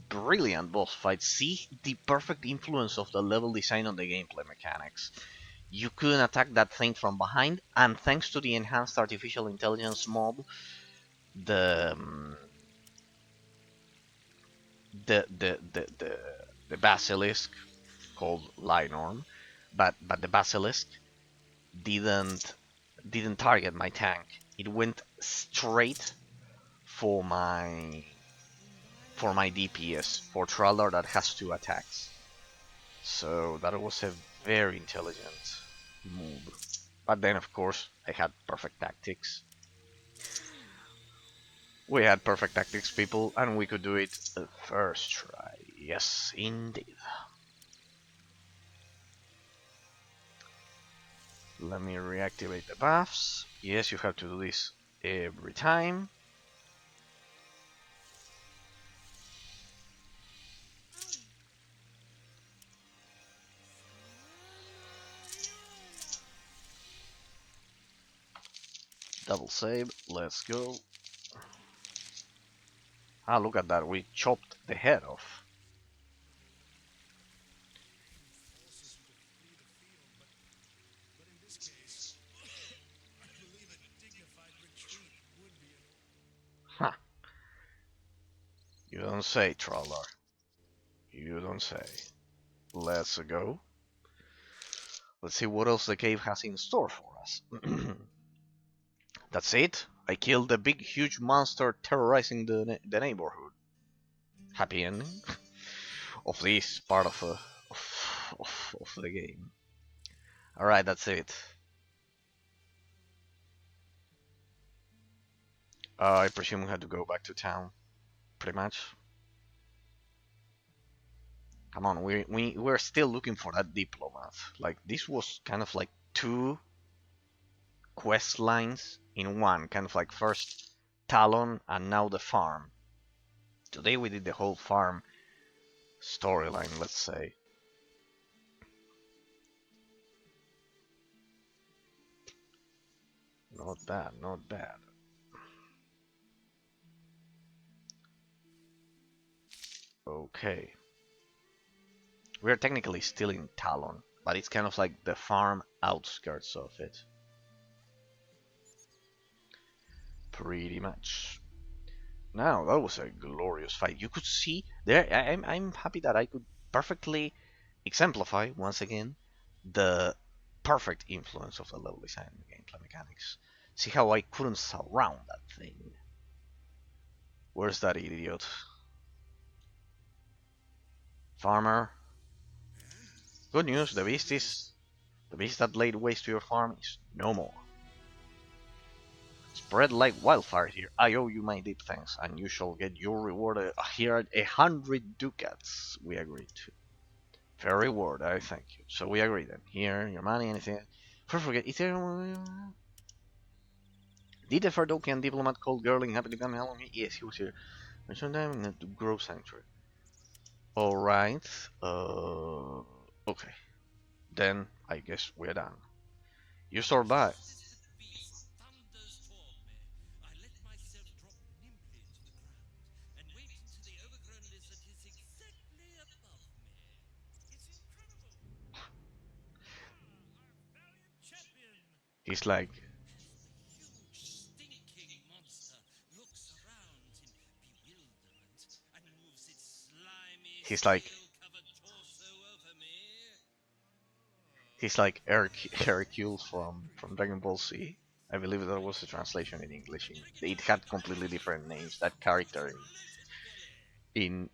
brilliant boss fight. See the perfect influence of the level design on the gameplay mechanics. You couldn't attack that thing from behind, and thanks to the enhanced artificial intelligence mob, the the basilisk called Linnorm, but the basilisk didn't target my tank. It went straight for my DPS, for Traller that has 2 attacks. So that was a very intelligent move. But then of course I had perfect tactics. We had perfect tactics, people, and we could do it the first try. Yes, indeed. Let me reactivate the buffs. Yes, you have to do this every time. Double save, let's go. Ah, look at that, we chopped the head off. Huh. You don't say, Troller. You don't say. Let's go. Let's see what else the cave has in store for us. That's it. I killed the big, huge monster terrorizing the neighborhood. Happy ending of this part of the game. All right, that's it. I presume we had to go back to town, pretty much. Come on, we're still looking for that diplomat. Like this was kind of like 2 quest lines in one, kind of like first Talon and now the farm. Today we did the whole farm storyline, let's say. Not bad, not bad. Okay. We're technically still in Talon, but it's kind of like the farm outskirts of it. Pretty much. Now, that was a glorious fight. You could see there, I'm happy that I could perfectly exemplify, once again, the perfect influence of the level design and the gameplay mechanics. See how I couldn't surround that thing. Where's that idiot? Farmer. Good news, the beast that laid waste to your farm is no more. Spread like wildfire here. I owe you my deep thanks, and you shall get your reward here at 100 ducats. We agreed to. Fair reward, I thank you. So we agree then. Here, your money, anything. Forget, is there... Did the Fardokian diplomat called Gerling happen to come help me? Yes, he was here. And sometime in the Grove Sanctuary. Alright. Okay. Then, I guess we're done. You survived. He's like... He's like Hercule from Dragon Ball Z. I believe that was the translation in English. It had completely different names. That character in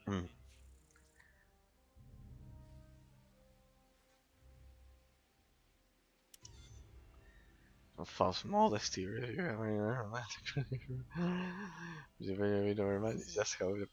mm, false modesty. Really. It's just how the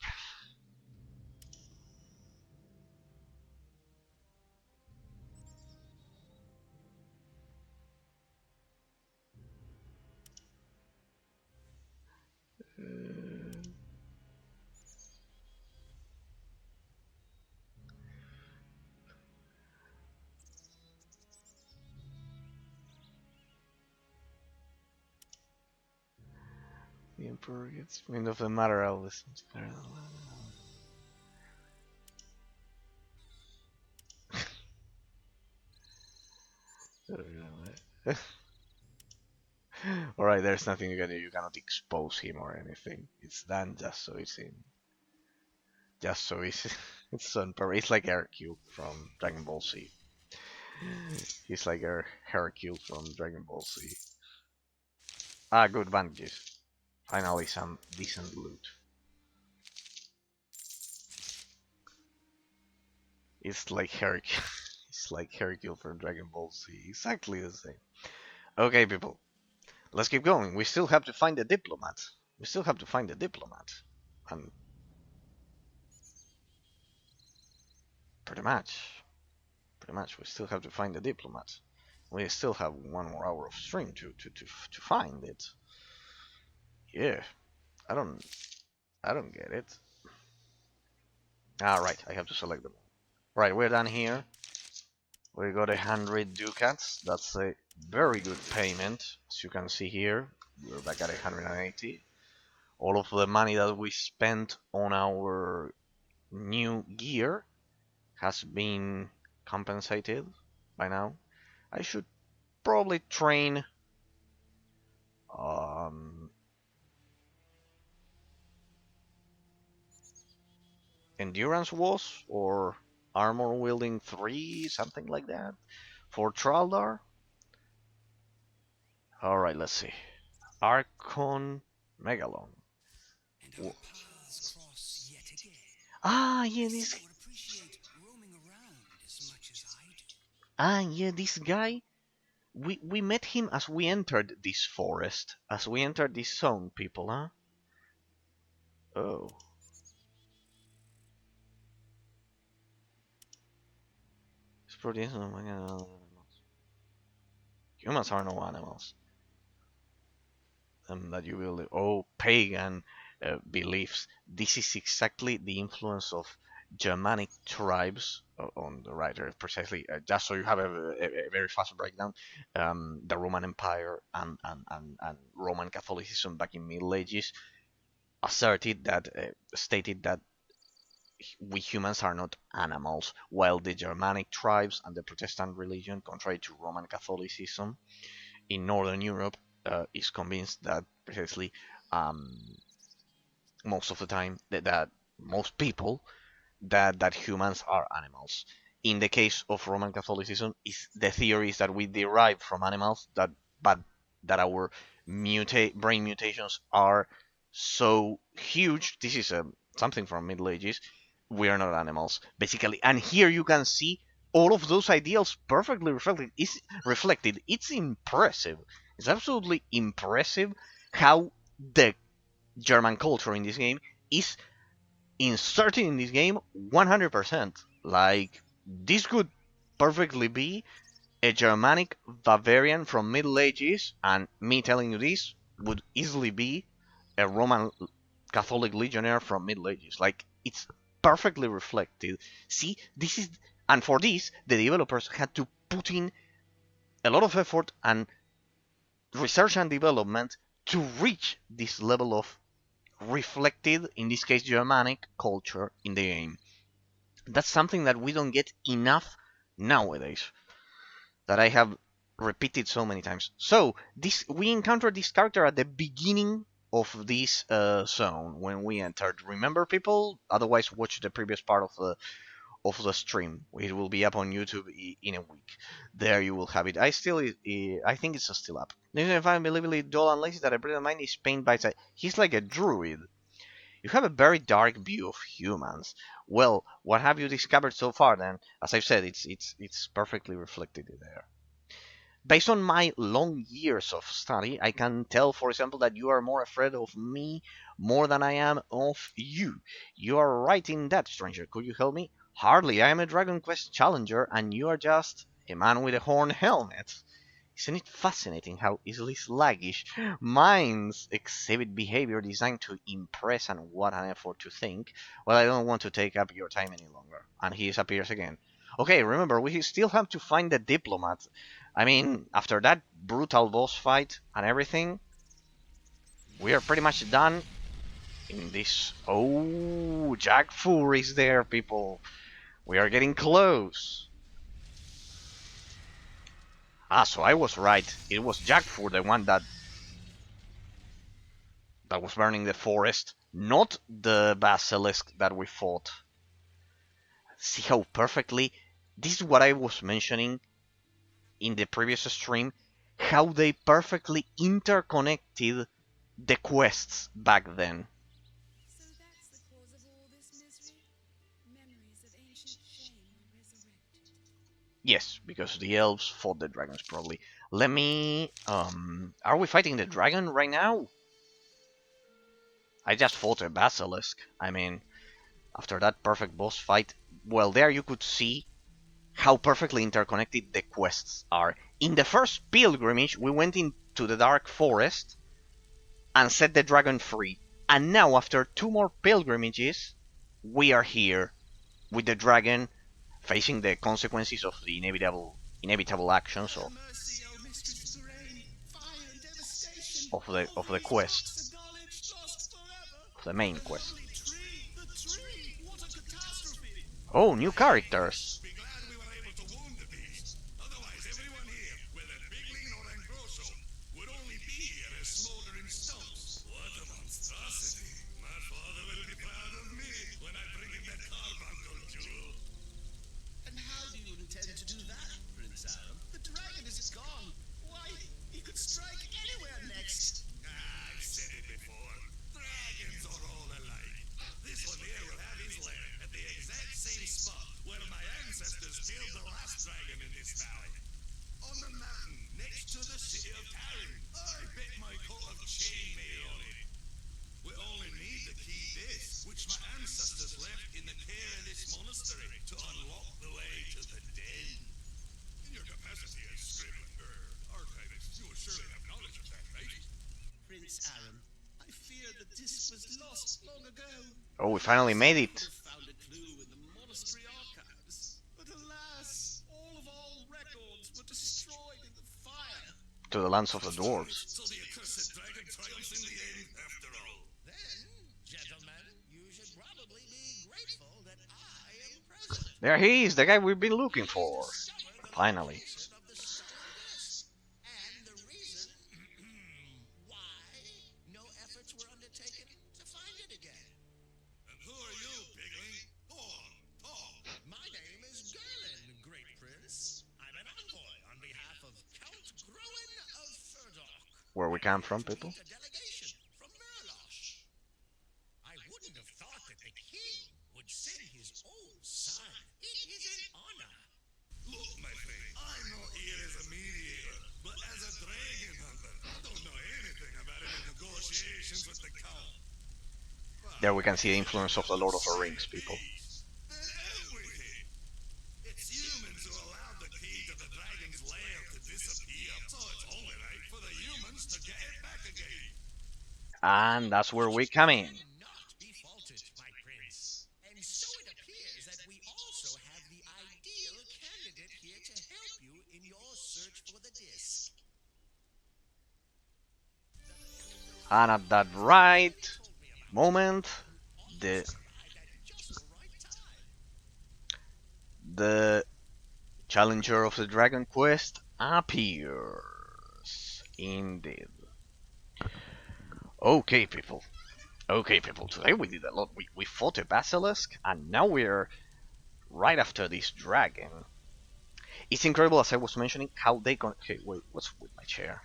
the emperor gets wind of the matter. I'll listen to that. Alright, there's nothing you can do. You cannot expose him or anything. It's done just so it's in. Just so it's it's on purpose. It's like Hercule from Dragon Ball Z. He's like Hercule from Dragon Ball Z. Ah, good bandages. Finally, some decent loot. It's like Hercule. It's like Hercule from Dragon Ball Z. Exactly the same. Okay, people. Let's keep going. We still have to find a diplomat. We still have to find a diplomat. And pretty much, we still have to find a diplomat. We still have 1 more hour of stream to find it. Yeah, I don't get it. Ah, right, I have to select them. Right, we're done here. We got 100 ducats. That's a very good payment. As you can see here, we're back at 180. All of the money that we spent on our new gear has been compensated by now. I should probably train endurance was or armor wielding 3, something like that, for Traldar. All right, let's see. Archon Megalon. Ah, yeah, this. Ah, yeah, this guy. We met him as we entered this forest, as we entered this zone, people, huh? Oh. Humans are no animals. That you will. Oh, pagan beliefs. This is exactly the influence of Germanic tribes on the writer, precisely. Just so you have a very fast breakdown, the Roman Empire and Roman Catholicism back in Middle Ages stated that we humans are not animals, while the Germanic tribes and the Protestant religion, contrary to Roman Catholicism in Northern Europe, is convinced that precisely most of the time that most people that humans are animals. In the case of Roman Catholicism, is the theory is that we derive from animals but that our brain mutations are so huge. This is something from Middle Ages. We are not animals, basically. And here you can see all of those ideals perfectly reflected. It's impressive. It's absolutely impressive how the German culture in this game is inserted in this game 100%. Like, this could perfectly be a Germanic Bavarian from Middle Ages, and me telling you this would easily be a Roman Catholic legionnaire from Middle Ages. Like, it's perfectly reflected. See, this is, and for this, the developers had to put in a lot of effort and research and development to reach this level of reflected, in this case Germanic, culture in the game. That's something that we don't get enough nowadays, that I have repeated so many times. So we encountered this character at the beginning of this zone when we entered. Remember, people? Otherwise, watch the previous part of the stream. It will be up on YouTube in a week. There you will have it. I think it's still up. If I believe it, dull and lazy that a brilliant mind is painted by side. He's like a druid. You have a very dark view of humans. Well, what have you discovered so far? Then, as I've said, it's perfectly reflected there. Based on my long years of study, I can tell, for example, that you are more afraid of me more than I am of you. You are right in that, stranger. Could you help me? Hardly. I am a Dragon Quest challenger, and you are just a man with a horn helmet. Isn't it fascinating how easily sluggish minds exhibit behavior designed to impress, and what an effort to think? Well, I don't want to take up your time any longer. And he appears again. Okay, remember, we still have to find the Diplomat. I mean, after that brutal boss fight and everything, we are pretty much done in this. Oh, Jack Four is there, people. We are getting close. Ah, so I was right. It was Jack Four, the one that was burning the forest, not the Basilisk that we fought. See how perfectly. This is what I was mentioning in the previous stream, how they perfectly interconnected the quests back then. So that's the cause of all this misery? Memories of ancient shame were resurrected. Yes, because the elves fought the dragons probably. Let me... Are we fighting the dragon right now? I just fought a Basilisk. I mean, after that perfect boss fight, well, there you could see how perfectly interconnected the quests are. In the first pilgrimage, we went into the dark forest and set the dragon free. And now, after 2 more pilgrimages, we are here with the dragon facing the consequences of the inevitable actions of the quest, of the main quest. Oh, new characters. Be glad we were able to wound the beast. Otherwise, everyone here, whether Bigling or Engrosso, would only be here as smoldering stumps. What a monstrosity. My father will be proud of me when I bring him that carbuncle jewel. And how do you intend to do that, Prince Aram? The dragon is gone. Why, he could strike anywhere next. I've said it before. Dragons are all alike. This one here will have his lair at the exact same spot where my ancestors killed the last dragon in this valley. On the mountain next to the city of Tarim. I bet my coat of chainmail on it. We only need the key disc, which my ancestors left in the care of this monastery to unlock the way to the den. In your capacity as archivist, you will surely have knowledge of that, right? Prince Aram, I fear the disc was lost long ago. Oh, we finally made it. Found a clue in the monastery archives. But alas, all records were destroyed in the fire. To the lands of the dwarves. So the accursed dragon triumphs in the end, after all. Then, gentlemen, you should probably be grateful that I am present. There he is, the guy we've been looking for. Finally. Of the Stonedisk. And the reason why no efforts were undertaken to find it again. And who are you, Pigling? Go on, talk. My name is Gerling, Great Prince. I'm an envoy on behalf of Count Groen of Furdok. Where we come from, people. A delegation from Murolosh. I wouldn't have thought that the king would send his own son. It is an honor. Look, my friend, I'm not here as a mediator, but as a dragon hunter. I don't know anything about any negotiations with the Count. There we can see the influence of the Lord of the Rings, people. And everything. It's humans who allowed the key to the dragon's lair to disappear, so it's only right for the humans to get it back again. And that's where we come in. Not be faulted, my prince. And so it appears that we also have the ideal candidate here to help you in your search for the disc. And at that right moment, the the challenger of the Dragon Quest appears. Indeed. Okay, people. Okay, people. Today we did a lot. We fought a Basilisk, and now we're right after this dragon. It's incredible, as I was mentioning, how they con. Okay, wait. What's with my chair?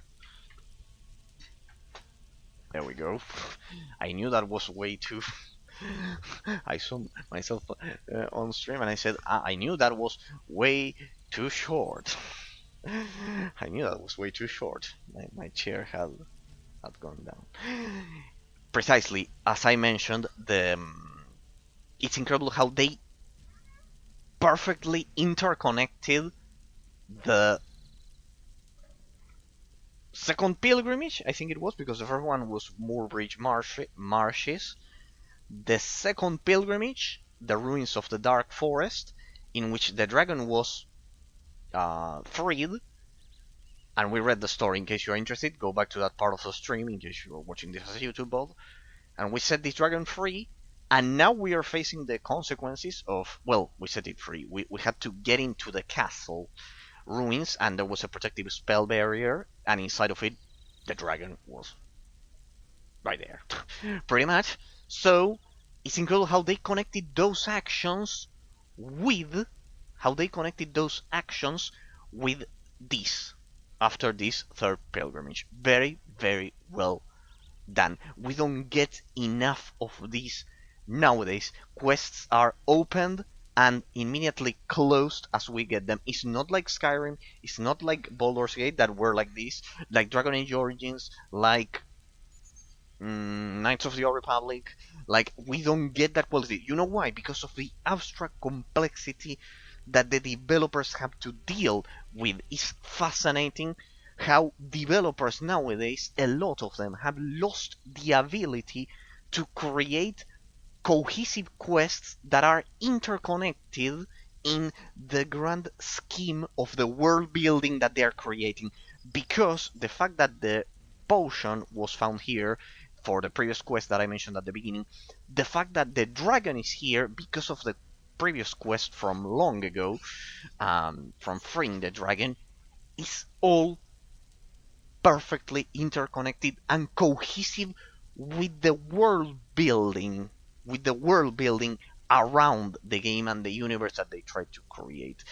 There we go. I knew that was way too. I saw myself on stream and I said, I knew that was way too short. I knew that was way too short. My chair had gone down. Precisely, as I mentioned, it's incredible how they perfectly interconnected the second pilgrimage, I think it was, because the first one was Moorbridge Marshes. The second pilgrimage, the ruins of the Dark Forest, in which the dragon was freed, and we read the story. In case you're interested, go back to that part of the stream in case you're watching this as a YouTube VOD. And we set this dragon free, and now we are facing the consequences of, well, we set it free. We had to get into the castle ruins, and there was a protective spell barrier, and inside of it, the dragon was right there. Pretty much. So, it's incredible how they connected those actions with this after this third pilgrimage. Very, very well done. We don't get enough of these nowadays. Quests are opened and immediately closed as we get them. It's not like Skyrim, it's not like Baldur's Gate that were like this, like Dragon Age Origins, like Knights of the Old Republic. Like, we don't get that quality. You know why? Because of the abstract complexity that the developers have to deal with. It's fascinating how developers nowadays, a lot of them, have lost the ability to create cohesive quests that are interconnected in the grand scheme of the world building that they are creating. Because the fact that the potion was found here for the previous quest that I mentioned at the beginning, the fact that the dragon is here because of the previous quest from long ago, from freeing the dragon, is all perfectly interconnected and cohesive with the world building, around the game and the universe that they tried to create.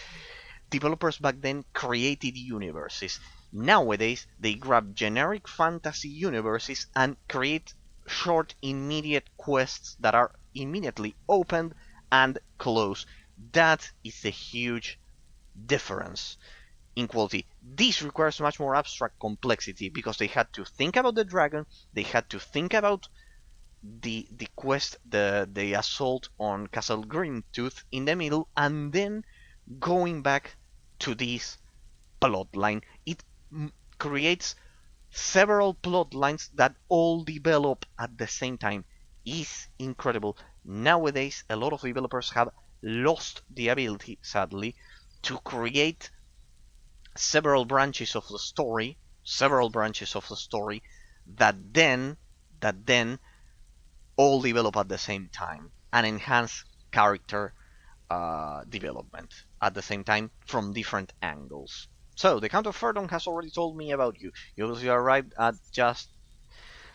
Developers back then created universes. Nowadays, they grab generic fantasy universes and create short, immediate quests that are immediately opened and closed. That is a huge difference in quality. This requires much more abstract complexity because they had to think about the dragon, they had to think about the quest, the assault on Castle Grimtooth in the middle, and then going back to this plotline. It creates several plot lines that all develop at the same time. Is incredible. Nowadays, a lot of developers have lost the ability, sadly, to create several branches of the story, that then all develop at the same time and enhance character development at the same time from different angles. So, the Count of Ferdon has already told me about you. You arrived at just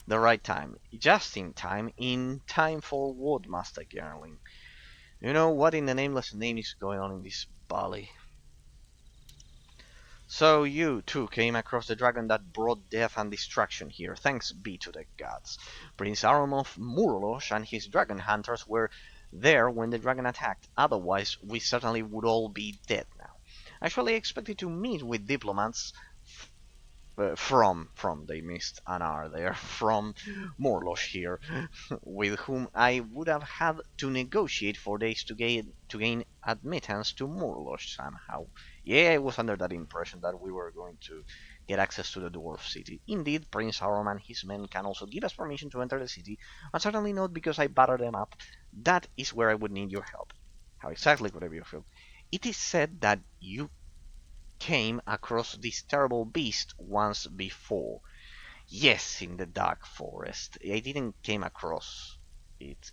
the right time. Just in time for what, Master Gerling? You know what in the nameless name is going on in this valley? So you, too, came across the dragon that brought death and destruction here. Thanks be to the gods. Prince Aron of Murolosh and his dragon hunters were there when the dragon attacked. Otherwise, we certainly would all be dead now. Actually, I expected to meet with diplomats from they missed an R there, from Murolosh here, with whom I would have had to negotiate for days to gain admittance to Murolosh somehow. Yeah, I was under that impression that we were going to get access to the Dwarf city. Indeed, Prince Aron and his men can also give us permission to enter the city, but certainly not because I battered them up. That is where I would need your help. How exactly could I be of help? It is said that you came across this terrible beast once before. Yes, in the dark forest. I didn't came across it.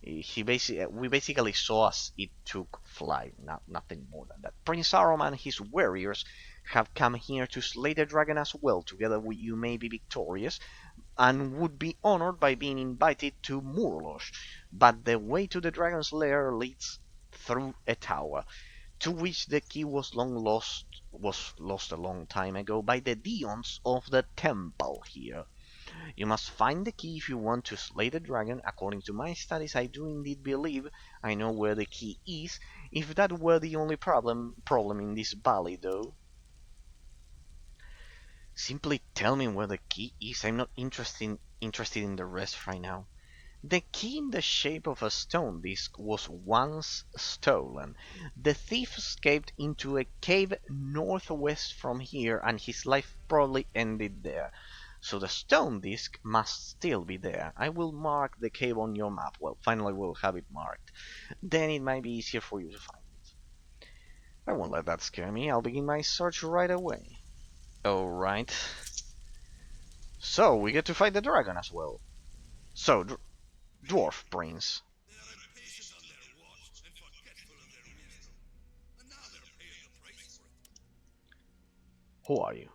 We basically saw as it took flight, nothing more than that. Prince Aram and his warriors have come here to slay the dragon as well. Together you may be victorious and would be honored by being invited to Murolosh. But the way to the dragon's lair leads through a tower, to which the key was lost a long time ago by the Dions of the temple here. You must find the key if you want to slay the dragon. According to my studies, I do indeed believe I know where the key is, if that were the only problem in this valley, though. Simply tell me where the key is. I'm not interested in the rest right now. The key in the shape of a Stonedisk was once stolen. The thief escaped into a cave northwest from here, and his life probably ended there. So the Stonedisk must still be there. I will mark the cave on your map. Well, finally we'll have it marked. Then it might be easier for you to find it. I won't let that scare me. I'll begin my search right away. Alright. So, we get to fight the dragon as well. So, Dwarf Prince. They are impatient on their watch and forgetful of their wisdom. And now they're paying the price for it. Who are you?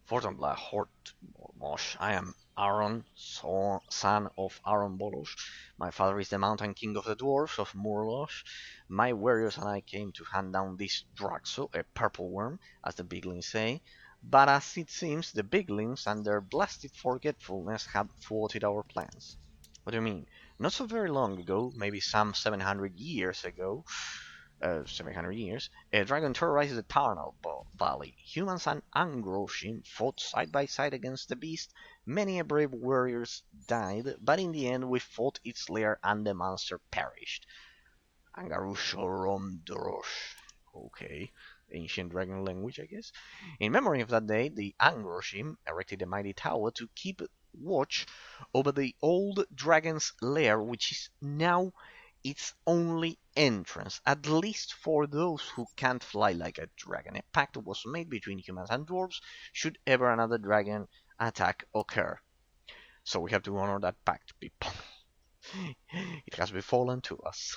Fortunately, Hortmosh. I am Aaron, son of Aaron Bolosh. My father is the mountain king of the dwarfs of Murolosh. My warriors and I came to hand down this Draxo, a purple worm, as the biglings say. But as it seems, the biglings and their blasted forgetfulness have thwarted our plans. What do you mean? Not so very long ago, maybe some 700 years ago, 700 years, a dragon terrorized the Tarnal Valley. Humans and Angroshim fought side by side against the beast. Many a brave warriors died, but in the end we fought its lair and the monster perished. Angarushoromdorosh. Okay, ancient dragon language, I guess. In memory of that day, the Angroshim erected a mighty tower to keep watch over the old dragon's lair, which is now its only entrance, at least for those who can't fly like a dragon. A pact was made between humans and dwarves should ever another dragon attack occur. So we have to honor that pact, people. It has befallen to us.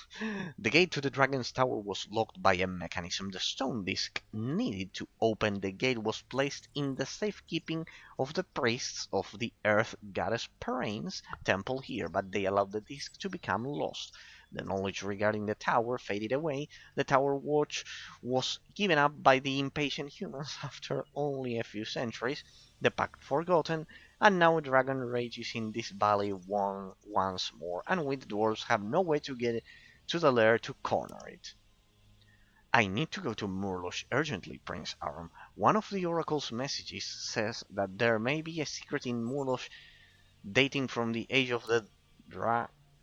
The gate to the dragon's tower was locked by a mechanism. The Stonedisk needed to open the gate was placed in the safekeeping of the priests of the earth goddess Peraine's temple here, but they allowed the disk to become lost. The knowledge regarding the tower faded away. The tower watch was given up by the impatient humans after only a few centuries, the pact forgotten, and now a dragon rages in this valley once more, and we dwarves have no way to get to the lair to corner it. I need to go to Murolosh urgently, Prince Aram. One of the oracle's messages says that there may be a secret in Murolosh dating from the age of the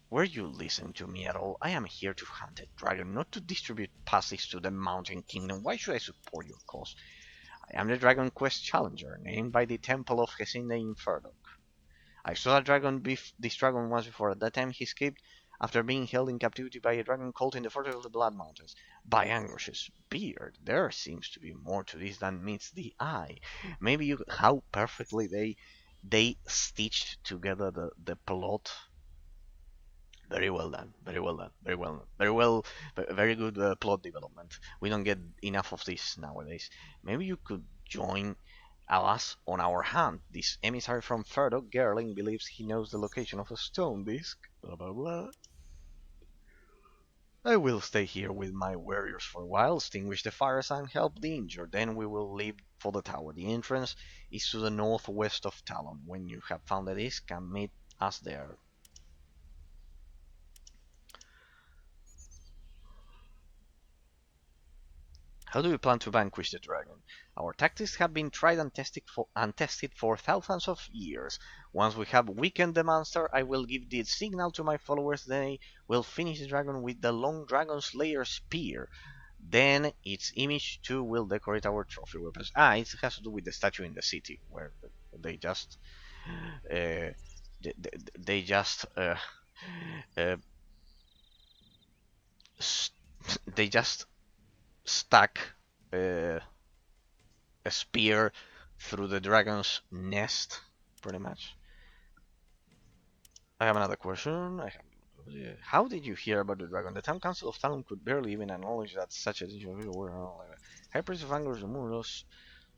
Were you listening to me at all? I am here to hunt a dragon, not to distribute passes to the Mountain Kingdom. Why should I support your cause? I am the Dragon Quest Challenger, named by the Temple of Hesinde in Ferdok. I saw this dragon once before. At that time he escaped after being held in captivity by a dragon cult in the fortress of the Blood Mountains. By Angrosh's beard, there seems to be more to this than meets the eye. Maybe how perfectly they stitched together the plot. Very well done. Very well done. Very well. Very well. Very good plot development. We don't get enough of this nowadays. Maybe you could join us on our hunt. This emissary from Ferdok, Gerling, believes he knows the location of a Stonedisk. Blah blah blah. I will stay here with my warriors for a while, extinguish the fires and help the injured. Then we will leave for the tower. The entrance is to the northwest of Talon. When you have found the disk, come meet us there. How do we plan to vanquish the dragon? Our tactics have been tried and tested for thousands of years. Once we have weakened the monster, I will give the signal to my followers. They will finish the dragon with the long dragon slayer spear. Then its image too will decorate our trophy weapons. It has to do with the statue in the city, where they just uh, they just they just stuck a spear through the dragon's nest pretty much. I have another question. How did you hear about the dragon? The town council of Talon could barely even acknowledge that such a situation were High Priest of Angers, the Murolosh,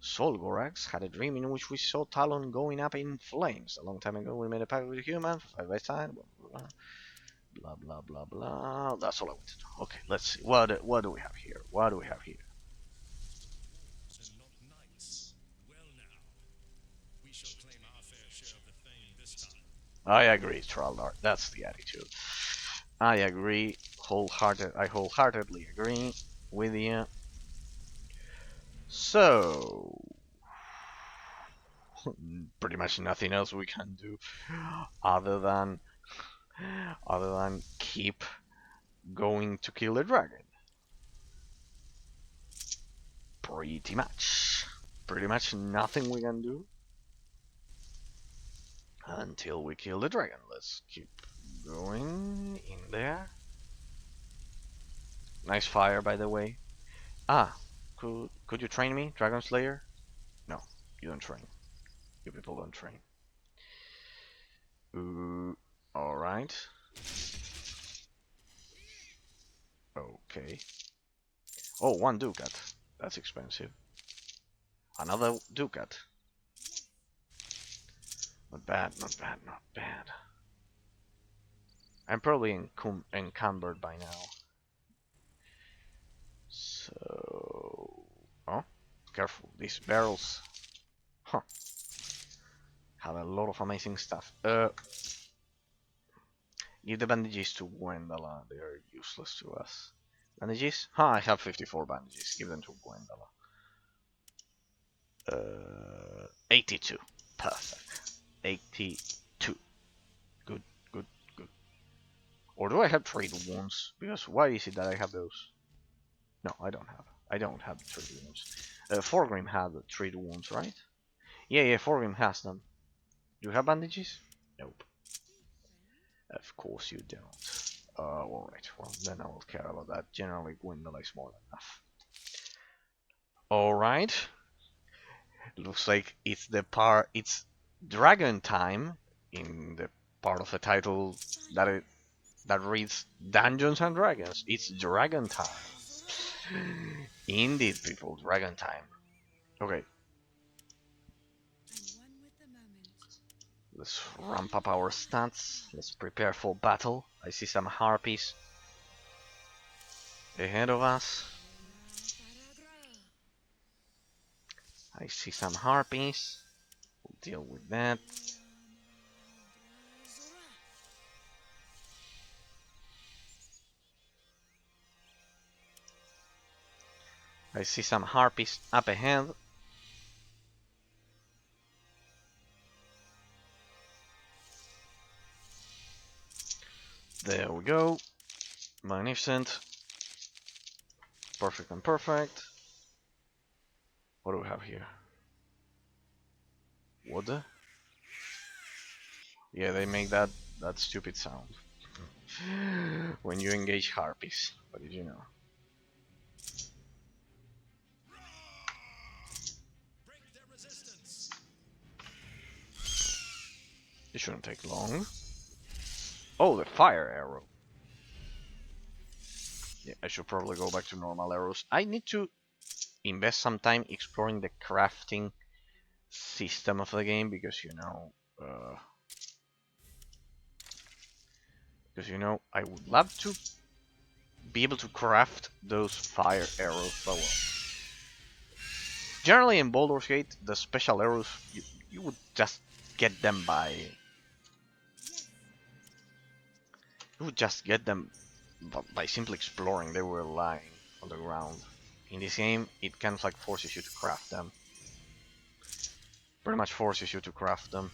Solgorax had a dream in which we saw Talon going up in flames. A long time ago, we made a pact with a human for 5 by time. Blah blah blah blah. That's all I wanted to know. Okay, let's see. What do we have here? What do we have here? And not knights. Well now, we shall claim our fair share of the fame this time. I agree, Traldar. That's the attitude. I agree. I wholeheartedly agree with you. So, pretty much nothing else we can do other than keep going to kill the dragon. Pretty much. Pretty much nothing we can do until we kill the dragon. Let's keep going in there. Nice fire, by the way. Ah, could you train me, Dragon Slayer? No, you don't train. You people don't train. All right. Okay. Oh, 1 ducat. That's expensive. Another ducat. Not bad, not bad, not bad. I'm probably encumbered by now. So... Oh, careful. These barrels... Huh. Have a lot of amazing stuff. Give the bandages to Gwendala. They are useless to us. Bandages? Huh, I have 54 bandages. Give them to Gwendala. 82. Perfect. 82. Good, good, good. Or do I have trade wounds? Because why is it that I have those? No, I don't have. I don't have trade wounds. Forgrim had the trade wounds, right? Yeah, Forgrim has them. Do you have bandages? Nope. Of course you don't. Alright, well then I will care about that. Generally, Gwendala is more than enough. Alright. Looks like it's it's dragon time in the part of the title that reads Dungeons and Dragons. It's dragon time. Indeed, people, dragon time. Okay. Let's ramp up our stats. Let's prepare for battle. I see some harpies ahead of us. I see some harpies. We'll deal with that. I see some harpies up ahead. There we go. Magnificent. Perfect and perfect. What do we have here? What the? Yeah, they make that stupid sound when you engage harpies. What did you know? Break their resistance. It shouldn't take long. Oh, the fire arrow. Yeah, I should probably go back to normal arrows. I need to invest some time exploring the crafting system of the game because I would love to be able to craft those fire arrows. But well, generally in Baldur's Gate, the special arrows you would just get them by. You would just get them by simply exploring. They were lying on the ground. In this game, it kind of like forces you to craft them. Pretty much forces you to craft them.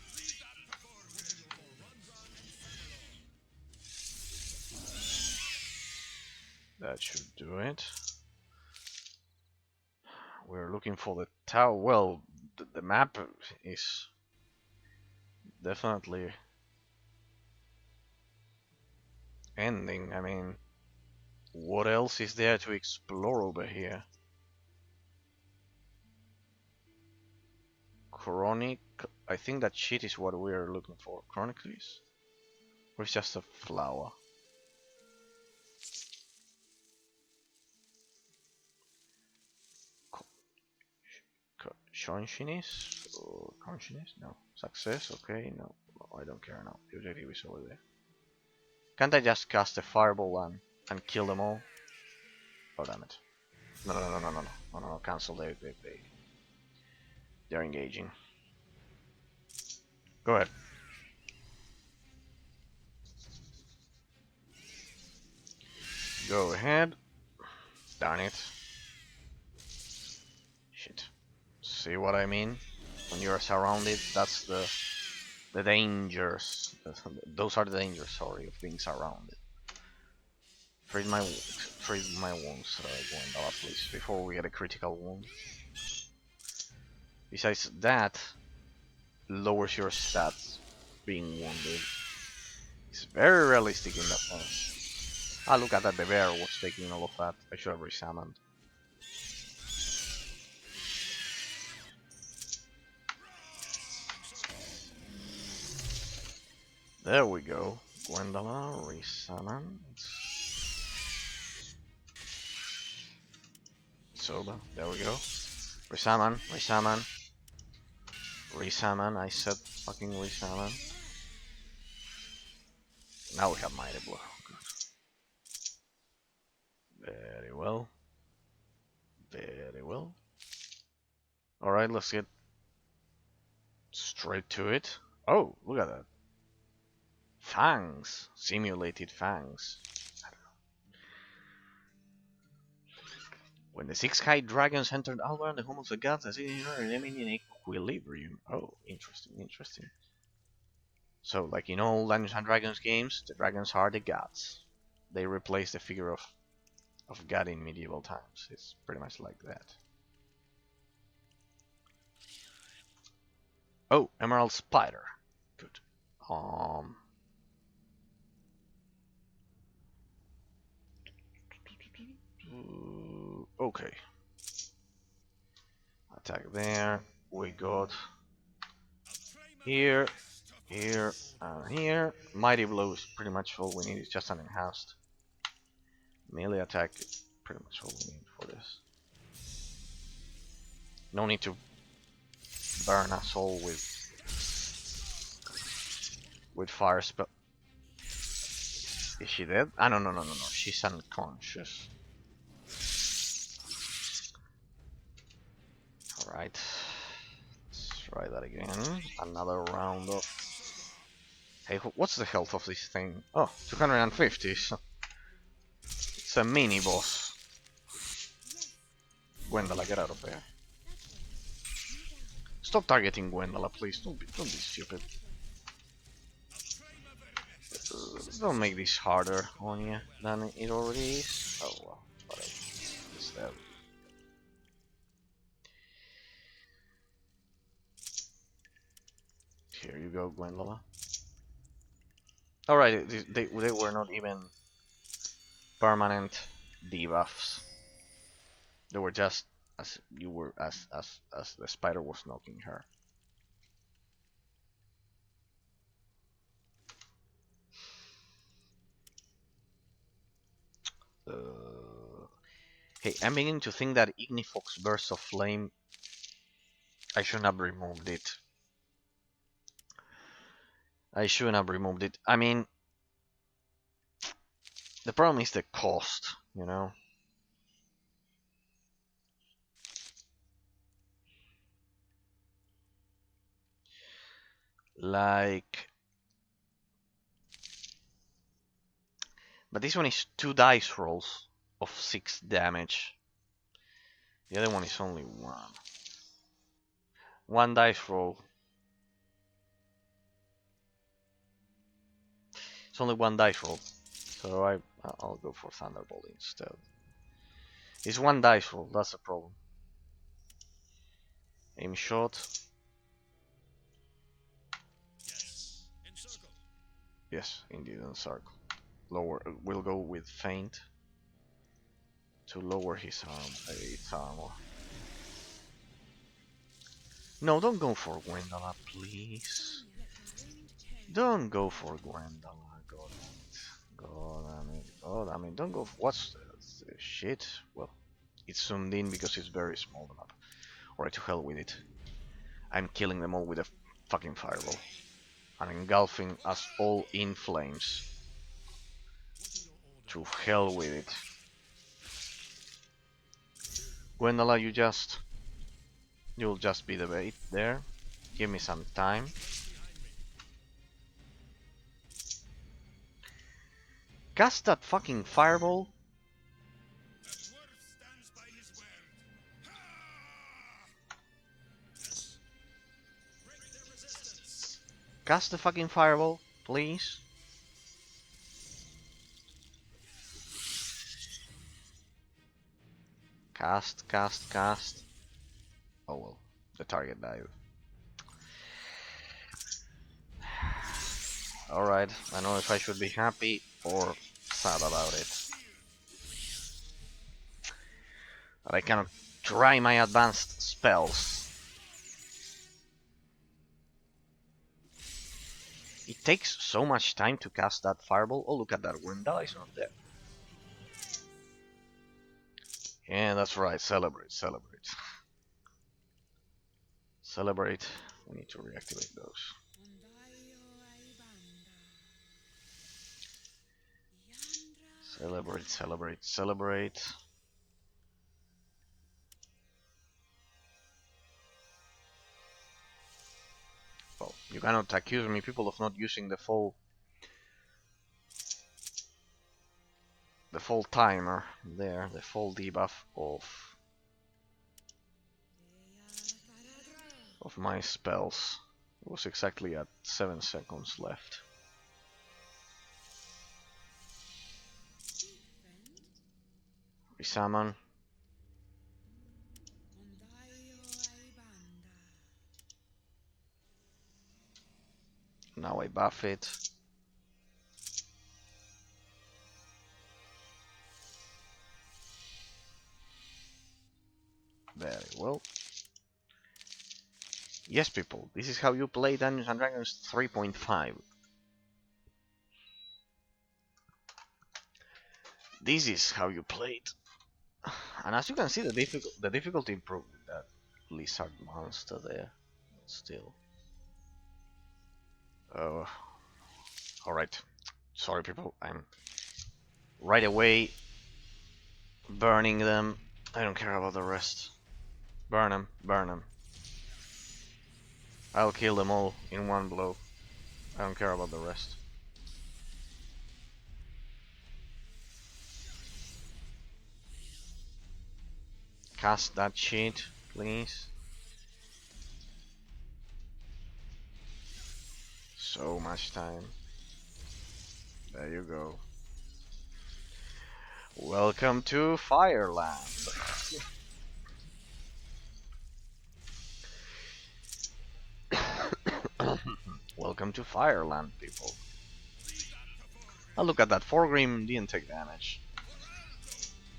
That should do it. We're looking for the tower. Well, the map is definitely ending. I mean, what else is there to explore over here? I think that shit is what we're looking for. Chronicles? Or it's just a flower? Consciousness? Or consciousness? No. Success? Okay, no. I don't care now. The objective is over there. Can't I just cast a fireball and kill them all? Oh damn it. No, no, no, no, no, no, no, no, no, cancel. They're engaging. Go ahead. Go ahead. Darn it. Shit. See what I mean? When you're surrounded, that's the dangers. Those are the dangers, sorry, of being surrounded. Treat my wounds, Gwendolyn, please, before we get a critical wound. Besides that, lowers your stats being wounded. It's very realistic in that sense. Ah, look at that, the bear was taking all of that. I should have resummoned. There we go. Gwendolyn, resummon. It's over. There we go. Resummon, resummon. Resummon, I said fucking resummon. Now we have Mighty Blow. Good. Very well. Very well. Alright, let's get straight to it. Oh, look at that. Fangs. Simulated fangs. When the 6 high dragons entered Alba, the home of the gods, as it remained in equilibrium. Oh, interesting, interesting. So, like in all Dungeons and Dragons games, the dragons are the gods. They replace the figure of God in medieval times. It's pretty much like that. Oh, Emerald Spider. Good. Okay. Attack there. We got here, here, and here. Mighty Blow is pretty much all we need. It's just an enhanced melee attack. Is pretty much all we need for this. No need to burn us all with fire spell. Is she dead? Ah, no, no, no, no, no. She's unconscious. Alright. Let's try that again. Another round of... Hey, what's the health of this thing? Oh, 250. So it's a mini boss. Gwendolyn, get out of there. Stop targeting Gwendolyn, please. Don't be stupid. Don't make this harder on you than it already is. Oh well, whatever. It's dead. Here you go, Gwendolyn. Alright, they were not even permanent debuffs. They were just as you were as the spider was knocking her. Hey, I'm beginning to think that Ignifox Burst of Flame, I shouldn't have removed it. I shouldn't have removed it. I mean, the problem is the cost, you know? Like... But this one is 2 dice rolls of 6 damage. The other one is only 1. 1 dice roll. It's only 1 dice roll. So I'll go for Thunderbolt instead. It's 1 dice roll, that's the problem. Aim shot. Yes. Encircle. Yes, indeed, encircle. Lower. We'll go with feint to lower his armor. No, don't go for Gwendala, please. Don't go for Gwendala. God damn it. God damn it. God damn it. Don't go for... What's the shit? Well, it's zoomed in because it's very small map. Alright, to hell with it. I'm killing them all with a fucking fireball. I'm engulfing us all in flames. To hell with it. Gwendala, you'll just be the bait there. Give me some time. Cast that fucking fireball. A dwarf stands by his word. Ha! Break their resistance. Cast the fucking fireball, please. Cast, cast, cast. Oh well, the target died. Alright, I don't know if I should be happy or sad about it. But I cannot try my advanced spells. It takes so much time to cast that fireball. Oh, look at that, Gwendala is not there. Yeah, that's right, celebrate, celebrate. Celebrate, we need to reactivate those. Celebrate, celebrate, celebrate. Well, you cannot accuse me, people, of not using the full timer there, the full debuff of my spells. It was exactly at 7 seconds left. Resummon. Now I buff it. Very well. Yes, people, this is how you play Dungeons & Dragons 3.5. This is how you play it. And as you can see, the difficulty improved with that lizard monster there. Still. Alright. Sorry, people. I'm right away burning them. I don't care about the rest. Burn them, burn them. I'll kill them all in one blow. I don't care about the rest. Cast that shit, please. So much time. There you go. Welcome to Fireland. Welcome to Fireland, people. Oh, look at that. Forgrim didn't take damage.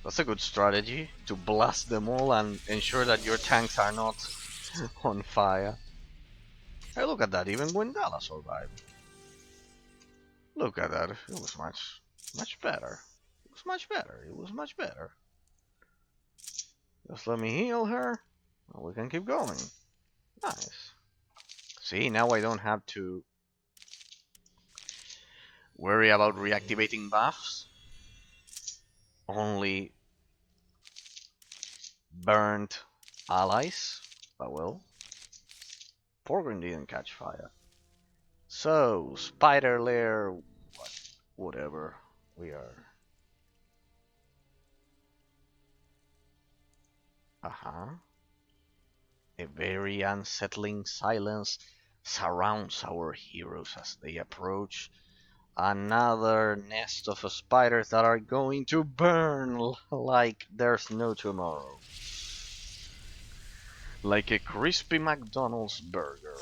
That's a good strategy, to blast them all and ensure that your tanks are not on fire. Hey, look at that. Even Gwendala survived. Look at that. It was much better. It was much better. It was much better. Just let me heal her. And we can keep going. Nice. See, now I don't have to worry about reactivating buffs. Only burned allies. Oh well. Forgrim didn't catch fire. So, spider lair, whatever we are. A very unsettling silence surrounds our heroes as they approach another nest of spiders that are going to burn like there's no tomorrow. Like a crispy McDonald's burger.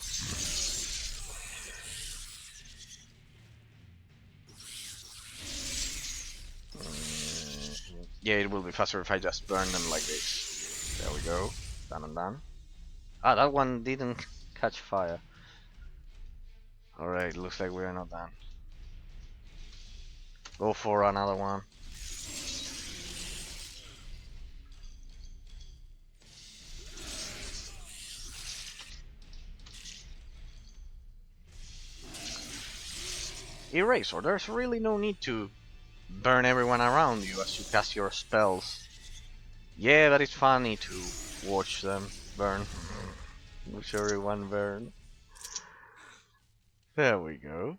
Yeah, it will be faster if I just burn them like this. There we go. Done and done. Ah, that one didn't catch fire. Alright, looks like we're not done. Go for another one. Eraser, there's really no need to burn everyone around you as you cast your spells. Yeah, but it's funny to watch them burn. Watch everyone burn. There we go.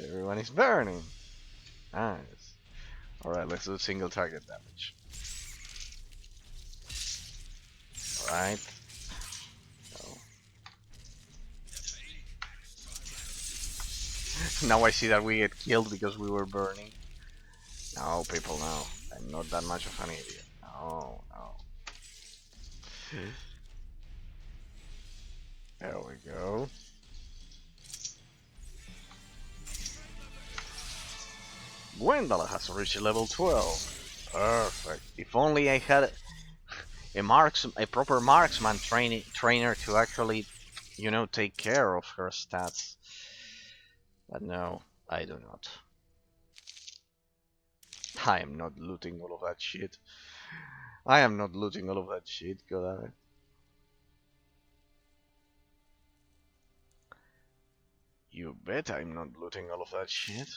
Everyone is burning. Nice. Alright, let's do single target damage. Alright. So. Now I see that we get killed because we were burning. No, people, no. I'm not that much of an idiot. No, no. There we go. Gwendolyn has reached level 12. Perfect. If only I had a proper marksman trainer to actually, you know, take care of her stats. But no, I do not. I am not looting all of that shit. I am not looting all of that shit, god damn it. You bet I'm not looting all of that shit.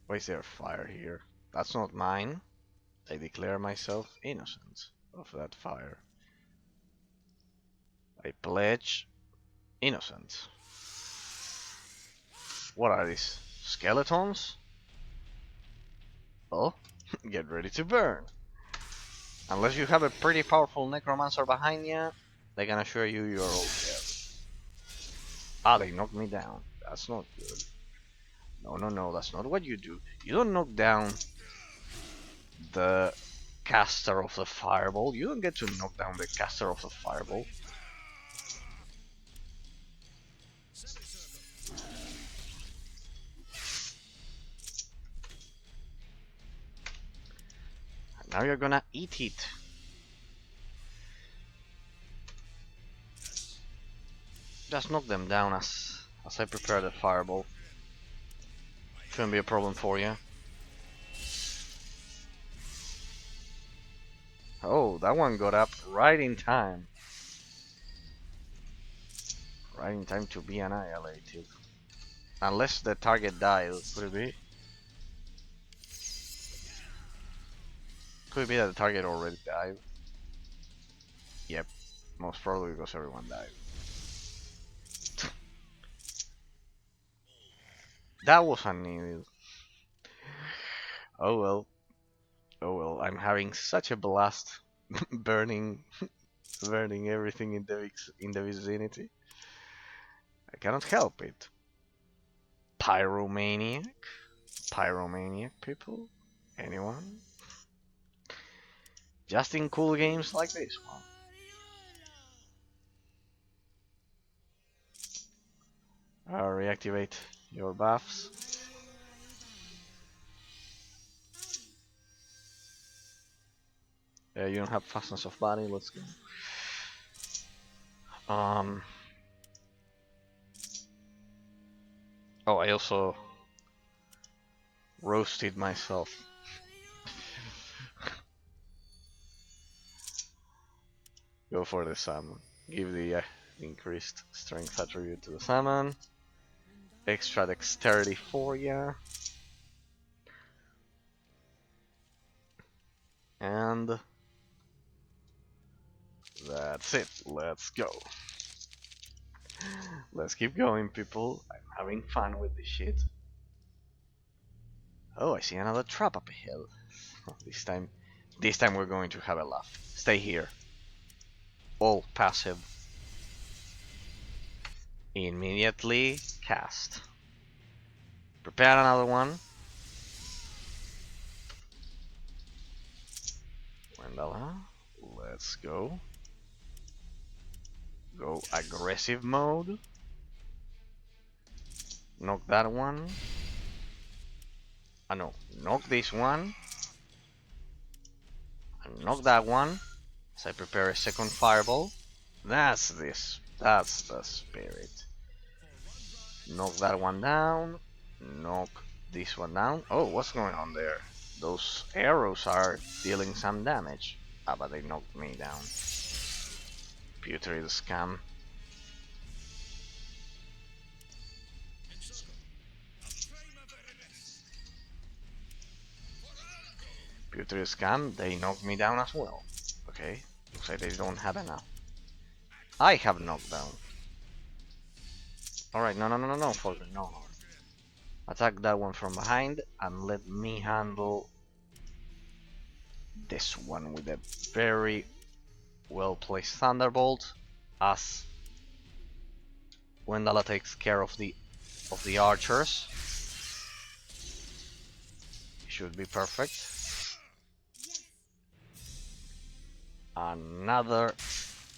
Why is there fire here? That's not mine. I declare myself innocent of that fire. I pledge innocent. What are these? Skeletons? Well, get ready to burn. Unless you have a pretty powerful necromancer behind you, they can assure you you're all dead. Ah, they knocked me down. That's not good. No, no, no, that's not what you do. You don't knock down the caster of the fireball. You don't get to knock down the caster of the fireball. And now you're gonna eat it. Just knock them down as I prepare the fireball. Shouldn't be a problem for you. Oh, that one got up right in time. Right in time to be annihilated. Unless the target died, could it be? Could it be that the target already died? Yep, most probably because everyone died. That was unneeded. Oh well. Oh well, I'm having such a blast burning everything in the vicinity. I cannot help it. Pyromaniac? Pyromaniac people? Anyone? Just in cool games like this one. Reactivate your buffs. You don't have fastness of body, let's go. Oh, I also roasted myself. Go for the salmon. Give the increased strength attribute to the salmon. Extra dexterity for ya. And that's it. Let's go. Let's keep going, people. I'm having fun with this shit. Oh, I see another trap up ahead. This time we're going to have a laugh. Stay here. All passive. Immediately cast. Prepare another one. Wendella, let's go. Go aggressive mode. Knock that one. No, knock this one. And knock that one. So I prepare a second fireball. That's this. That's the spirit. Knock that one down. Knock this one down. Oh, what's going on there? Those arrows are dealing some damage. Ah, but they knocked me down. Putrid scam. Putrid scam, they knocked me down as well. Okay, looks like they don't have enough. I have knockdown. Alright, no, Folger, no. Attack that one from behind and let me handle this one with a very well placed Thunderbolt, as Wendala takes care of the archers. Should be perfect. Another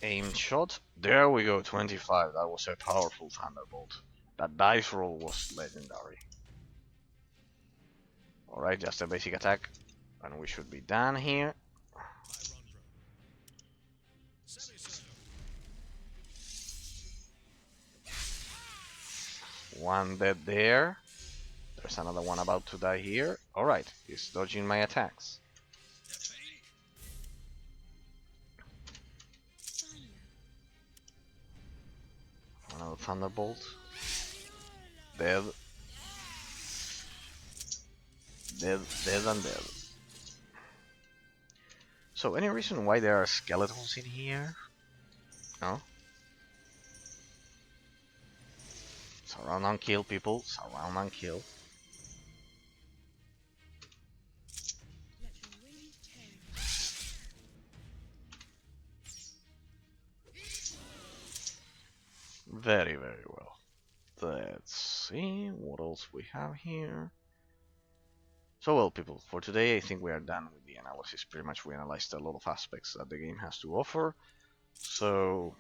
aim shot. There we go, 25. That was a powerful Thunderbolt. That dice roll was legendary. Alright, just a basic attack. And we should be done here. One dead there. There's another one about to die here. Alright, he's dodging my attacks. Another Thunderbolt. Dead. Dead and dead. So, any reason why there are skeletons in here? No? Surround and kill, people. Surround and kill. Very, very well. Let's see what else we have here. So well, people, for today I think we are done with the analysis. Pretty much we analyzed a lot of aspects that the game has to offer. So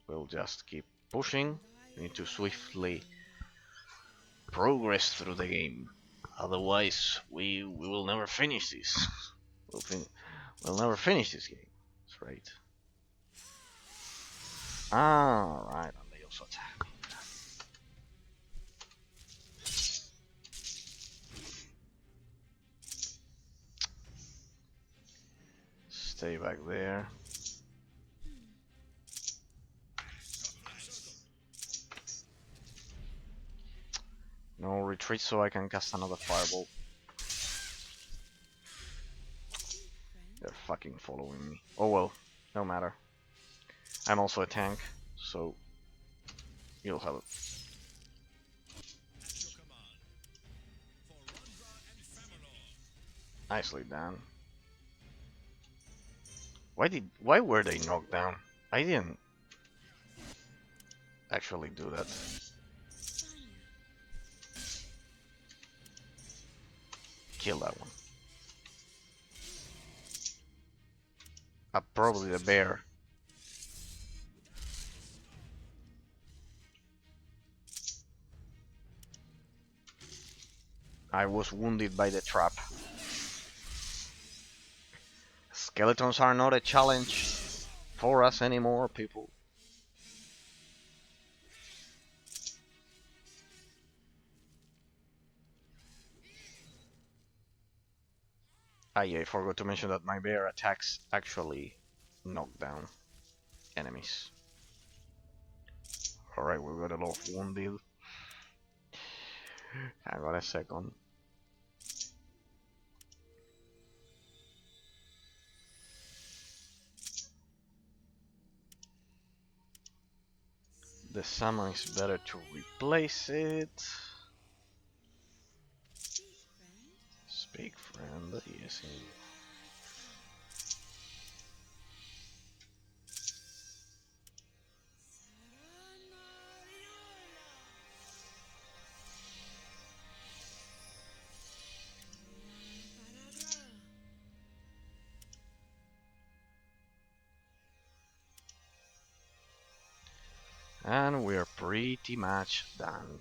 we'll just keep pushing. We need to swiftly progress through the game. Otherwise, we will never finish this. We'll never finish this game. That's right. Alright, and they also attack me. Stay back there. No retreat, so I can cast another fireball. They're fucking following me. Oh well, no matter. I'm also a tank, so you'll have it. Nicely done. Why were they knocked down? I didn't actually do that. Kill that one. Probably the bear. I was wounded by the trap. Skeletons are not a challenge for us anymore, people. Ah yeah, I forgot to mention that my bear attacks actually knock down enemies. Alright, we got a lot of wounded. Hang on a second. The summon is better to replace it. Speak friend, yes indeed. And we're pretty much done.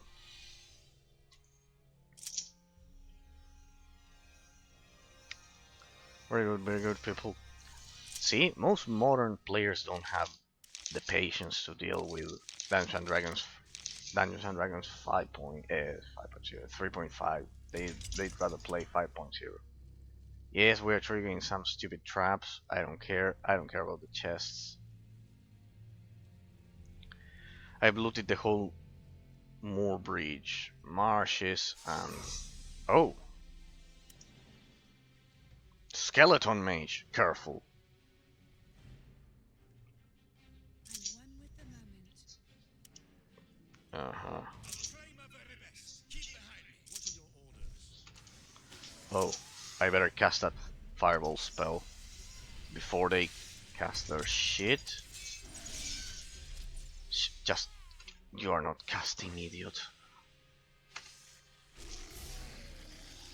Very good, people. See, most modern players don't have the patience to deal with Dungeons and Dragons, Dungeons and Dragons 5.0, 3.5. They'd rather play 5.0. Yes, we're triggering some stupid traps. I don't care. I don't care about the chests. I've looted the whole moor bridge, marshes, and oh, skeleton mage. Careful. I'm one with the moment. Uh-huh. Try my very best. Keep behind me. What are your orders? Oh, I better cast that fireball spell before they cast their shit. Just, you are not casting, idiot.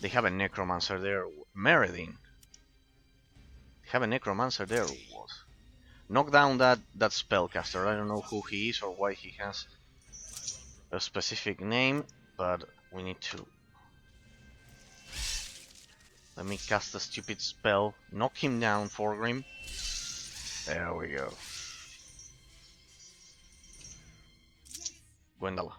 They have a necromancer there. MEREDIN. They have a necromancer there. What? Knock down that spellcaster. I don't know who he is or why he has a specific name, but we need to. Let me cast a stupid spell. Knock him down, Pilgrim. There we go. Gwendala.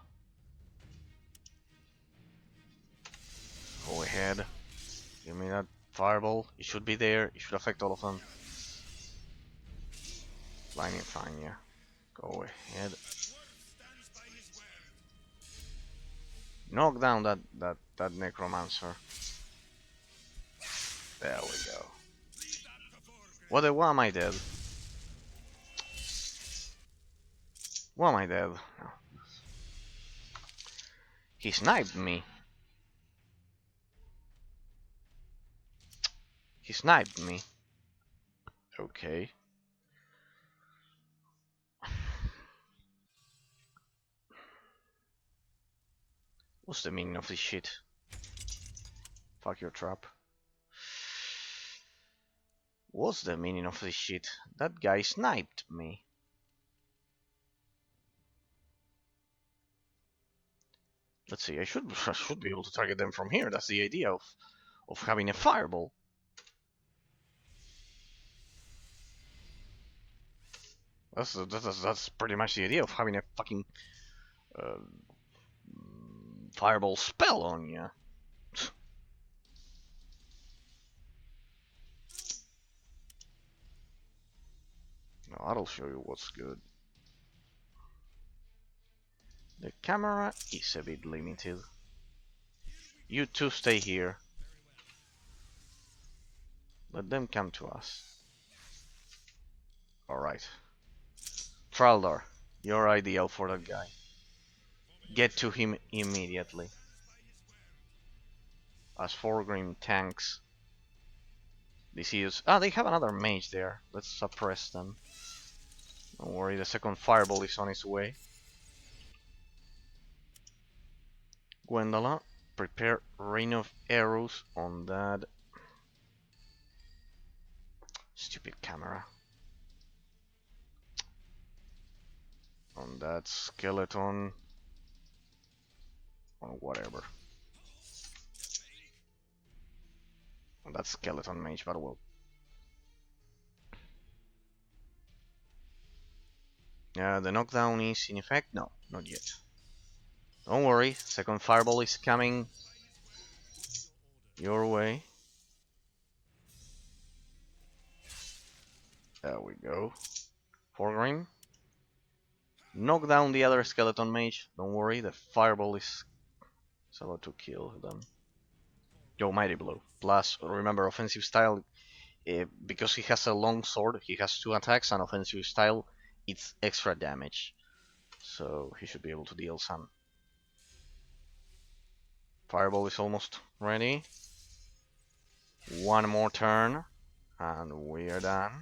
Go ahead. Give me that fireball. It should be there. It should affect all of them. Lightning fine, yeah. Go ahead. Stands by his word. Knock down that necromancer. There we go. What? Why am I dead? Why am I dead? No. He sniped me. He sniped me. Okay. What's the meaning of this shit? Fuck your trap. What's the meaning of this shit? That guy sniped me. Let's see, I should be able to target them from here. That's the idea of having a fireball. That's pretty much the idea of having a fucking fireball spell on you. Now that'll show you what's good. The camera is a bit limited. You two stay here. Let them come to us. Alright. Traldar, you're ideal for that guy. Get to him immediately. As Pilgrim tanks. This is... Ah, they have another mage there. Let's suppress them. Don't worry, the second fireball is on its way. Gwendala, prepare rain of arrows on that stupid camera. On that skeleton. Or whatever. On that skeleton mage, but well. The knockdown is in effect? No, not yet. Don't worry, second fireball is coming your way. There we go. Pilgrim. Knock down the other skeleton mage. Don't worry, the fireball is about to kill them. Yo, mighty blow. Plus, remember, offensive style, because he has a long sword, he has 2 attacks, and offensive style, it's extra damage. So he should be able to deal some. Fireball is almost ready. One more turn, and we are done.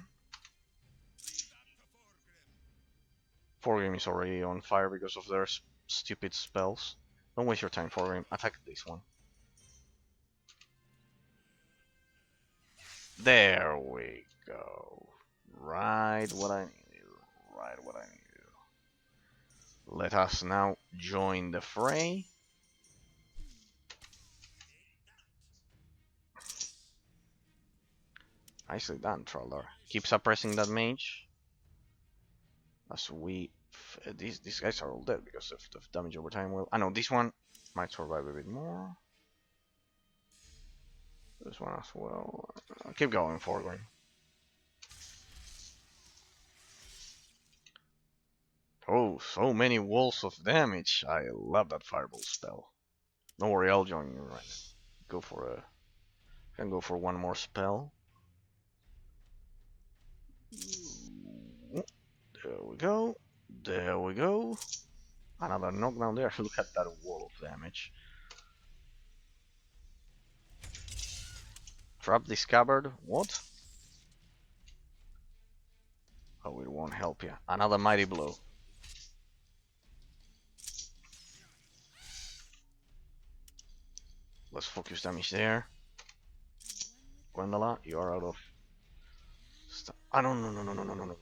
Pilgrim is already on fire because of their stupid spells. Don't waste your time, Pilgrim. Attack this one. There we go. Right what I needed. Right what I needed. Let us now join the fray. Nicely done, Troller. Keep suppressing that mage. As we... these guys are all dead because of damage over time. Well, I know this one might survive a bit more. This one as well. Keep going forward. Oh, so many walls of damage. I love that fireball spell. Don't worry, I'll join you right now. Go for a... Can go for one more spell. There we go. There we go. Another knockdown there. Look at that wall of damage. Trap discovered. What? Oh, it won't help you. Another mighty blow. Let's focus damage there. Gwendolyn, you are out of... no, no, no, no, no, no, no, no, no, no, no.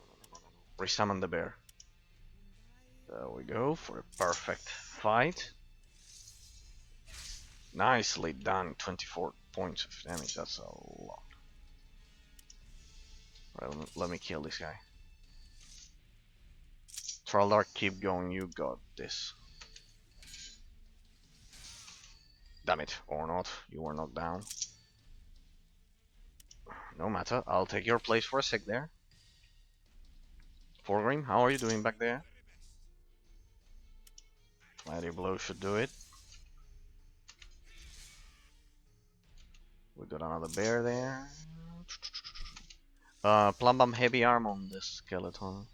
Resummon the bear. There we go, for a perfect fight. Nicely done, 24 points of damage, that's a lot. Right, let me kill this guy. Trolldar, keep going, you got this. Damn it, or not, you were knocked down. No matter, I'll take your place for a sec there. Pilgrim, how are you doing back there? Mighty blow should do it. We got another bear there. Plum bomb heavy arm on this skeleton.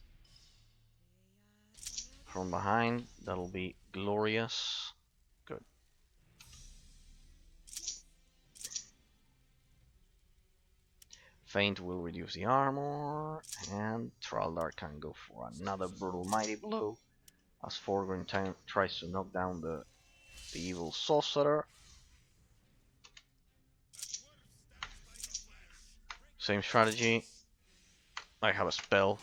From behind, that'll be glorious. Good. Feint will reduce the armor, and Trolldar can go for another brutal mighty blow as Forgrim tries to knock down the evil sorcerer. Same strategy. I have a spell.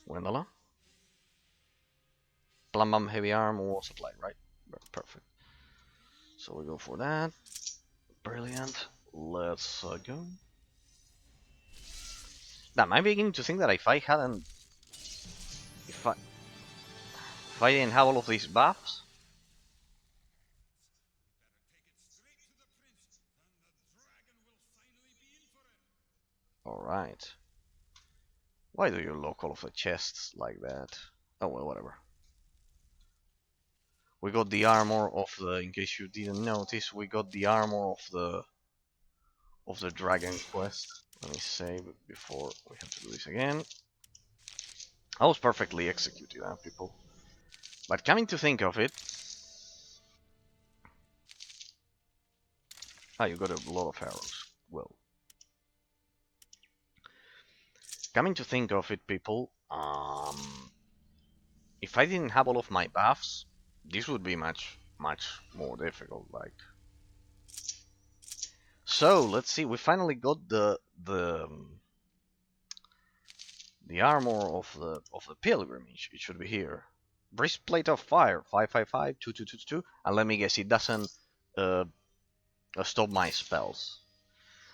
Gwendolyn. Plum bomb heavy arm or supply, right? Perfect. So we go for that. Brilliant. Let's go. Now, I'm beginning to think that if I didn't have all of these buffs. Alright. Why do you lock all of the chests like that? Oh well, whatever. We got the armor of the, in case you didn't notice, we got the armor of the dragon quest. Let me save before we have to do this again. That was perfectly executed, huh, people? But coming to think of it... Ah, you got a lot of arrows. Well. Coming to think of it, people, if I didn't have all of my buffs, this would be much more difficult, like. So let's see. We finally got the armor of the pilgrim. It should be here. Breastplate of fire, 555, 2222, and let me guess, it doesn't stop my spells.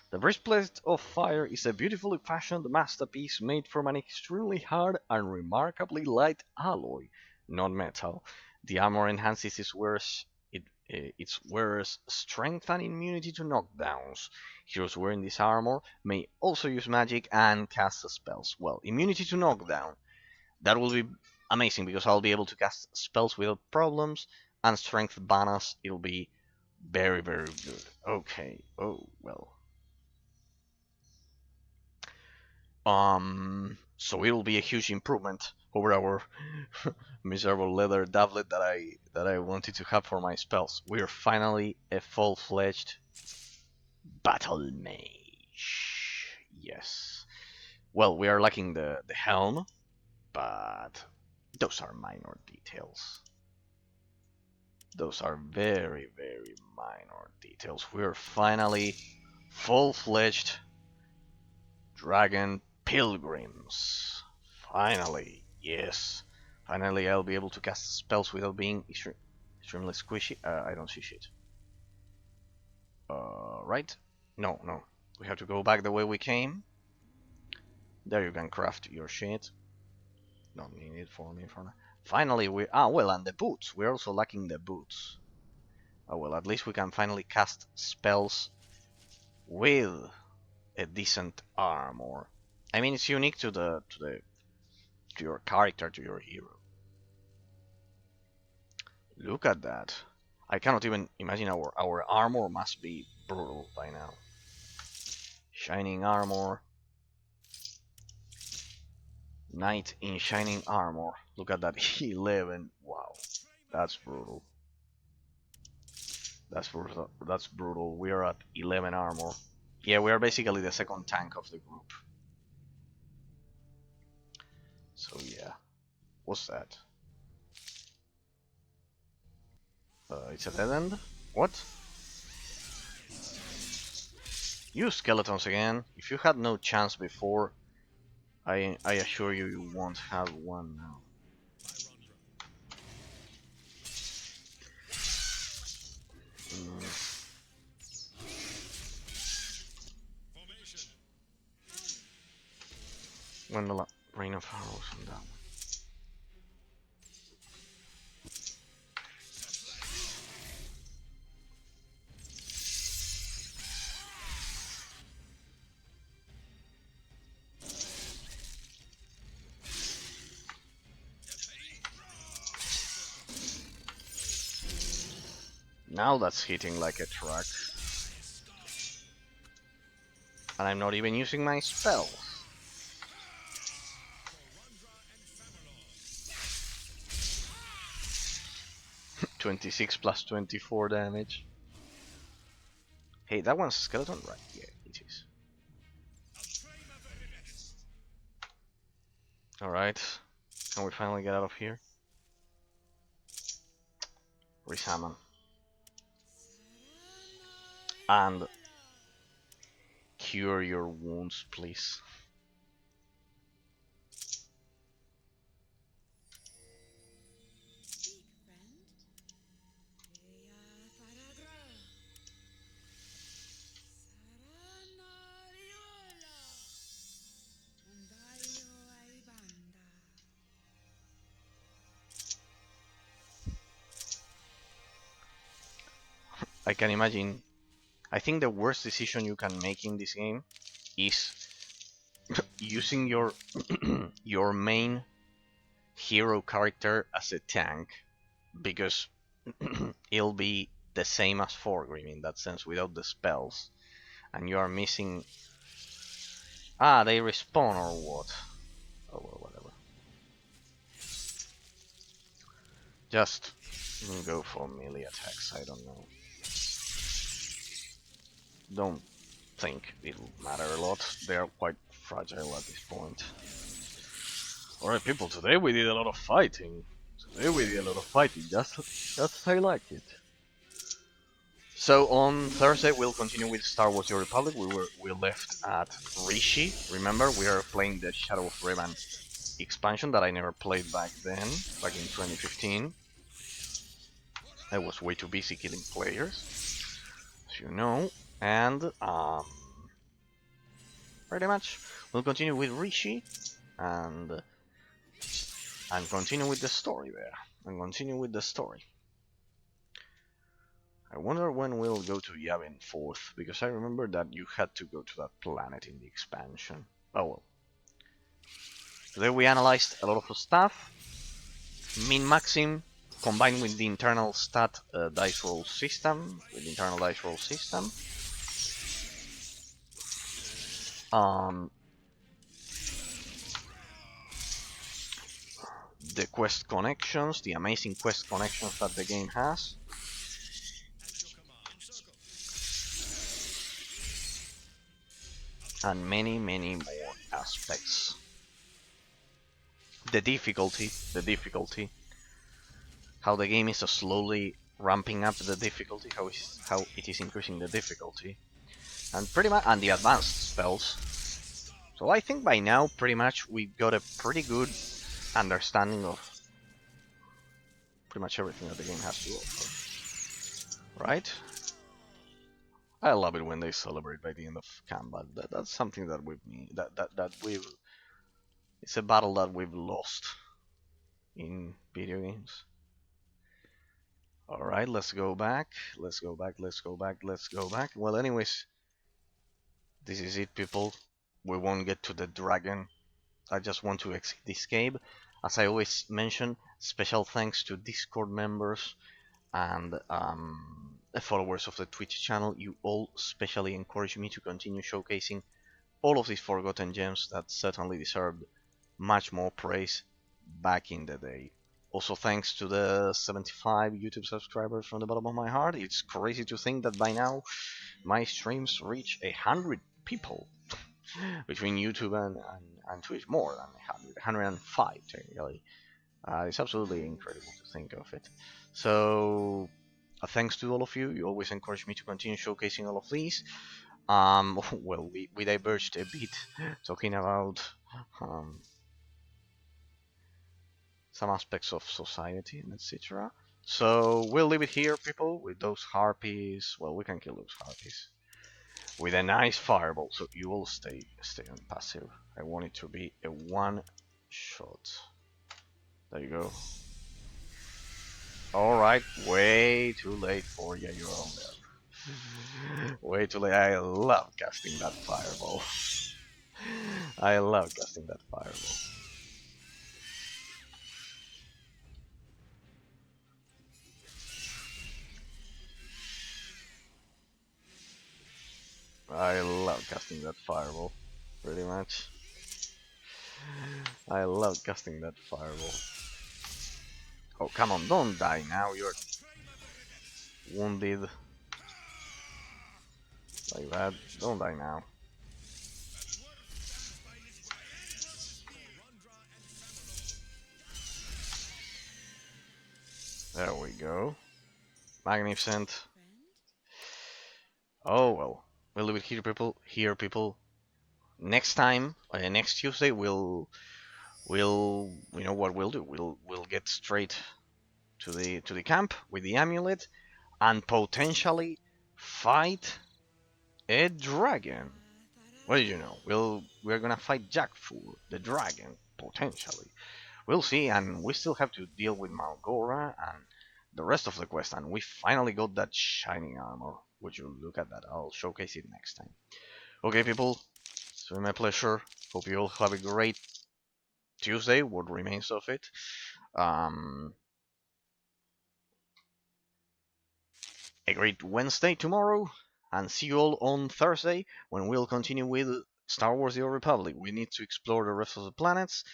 The Breastplate of Fire is a beautifully fashioned masterpiece made from an extremely hard and remarkably light alloy, not metal. The armor enhances its wearer's strength and immunity to knockdowns. Heroes wearing this armor may also use magic and cast spells. Well, immunity to knockdown. That will be amazing because I'll be able to cast spells without problems, and strength bonus, it'll be very, very good. Okay, oh, well. So it'll be a huge improvement over our miserable leather doublet that I wanted to have for my spells. We're finally a full-fledged battle mage. Yes. Well, we are lacking the helm, but those are minor details. Those are very, very minor details. We're finally full-fledged dragon pilgrims. Finally, yes. Finally, I'll be able to cast spells without being extremely squishy. I don't see shit. Right. No, no. We have to go back the way we came. There you can craft your shit. Don't need it for me for now. Finally, we... Ah, well, and the boots. We're also lacking the boots. Oh, well, at least we can finally cast spells with a decent armor. I mean, it's unique to your character, to your hero. Look at that. I cannot even imagine our armor must be brutal by now. Shining armor. Knight in shining armor. Look at that. 11. Wow. That's brutal. That's brutal. That's brutal. We are at 11 armor. Yeah, we are basically the second tank of the group. So yeah. What's that? It's a dead end? What? You skeletons again. If you had no chance before, I assure you, you won't have one now. When the rain of arrows on that one. Now that's hitting like a truck. And I'm not even using my spell. 26 plus 24 damage. Hey, that one's a skeleton? Right, yeah, it is. Alright. Can we finally get out of here? Resummon. And cure your wounds, please. I can imagine. I think the worst decision you can make in this game is using your your main hero character as a tank, because it'll be the same as Forgrim in that sense without the spells, and you are missing. Ah, they respawn or what? Oh well, whatever. Just go for melee attacks. I don't know. Don't think it'll matter a lot. They are quite fragile at this point. Alright people, today we did a lot of fighting. Just as I like it. So on Thursday we'll continue with Star Wars The Republic. We left at Rishi. Remember, we are playing the Shadow of Revan expansion that I never played back then, back in 2015. I was way too busy killing players, as you know. And pretty much we'll continue with Rishi and continue with the story there. I wonder when we'll go to Yavin 4th, because I remember that you had to go to that planet in the expansion. Oh well. Today we analyzed a lot of stuff. Min-maxing combined with the internal stat dice roll system. The quest connections, the amazing quest connections that the game has. And many, many more aspects. The difficulty, how the game is slowly ramping up the difficulty, how it is increasing the difficulty, and pretty much, and the advanced spells. So I think by now, pretty much, we got a pretty good understanding of pretty much everything that the game has to offer, right? I love it when they celebrate by the end of combat. That's something that we've it's a battle that we've lost in video games. All right, let's go back. Let's go back. Let's go back. Let's go back. Well, anyways, this is it, people. We won't get to the dragon. I just want to exit this cave. As I always mention, special thanks to Discord members and followers of the Twitch channel. You all specially encourage me to continue showcasing all of these forgotten gems that certainly deserved much more praise back in the day. Also thanks to the 75 YouTube subscribers from the bottom of my heart. It's crazy to think that by now my streams reach 100 people between YouTube and Twitch, more than 100, 105 technically. It's absolutely incredible to think of it. So thanks to all of you. You always encourage me to continue showcasing all of these. Well, we diverged a bit talking about some aspects of society and etc. So we'll leave it here, people, with those harpies. Well, we can kill those harpies with a nice fireball. So you will stay on passive. I want it to be a one shot. There you go. All right, way too late for you. You're on there. Way too late. I love casting that fireball. I love casting that fireball. I love casting that fireball, pretty much. I love casting that fireball. Oh, come on, don't die now, you're wounded. Like that, don't die now. There we go. Magnificent. Oh well, we'll leave it here, people. Here, people. Next time, next Tuesday, we'll you know what we'll do? We'll get straight to the camp with the amulet and potentially fight a dragon. What did you know? We're gonna fight Jackfur, the dragon, potentially. We'll see, and we still have to deal with Malgora and the rest of the quest, and we finally got that shining armor. Would you look at that? I'll showcase it next time. Okay, people, it's been my pleasure. Hope you all have a great Tuesday, what remains of it. A great Wednesday tomorrow, and see you all on Thursday when we'll continue with Star Wars: The Old Republic. We need to explore the rest of the planets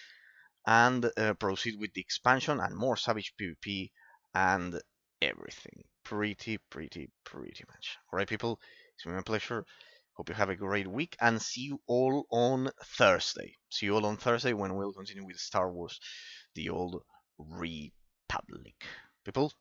and proceed with the expansion and more Savage PvP and everything. Pretty much. Alright, people, it's been my pleasure. Hope you have a great week and see you all on Thursday. See you all on Thursday when we'll continue with Star Wars: The Old Republic. People,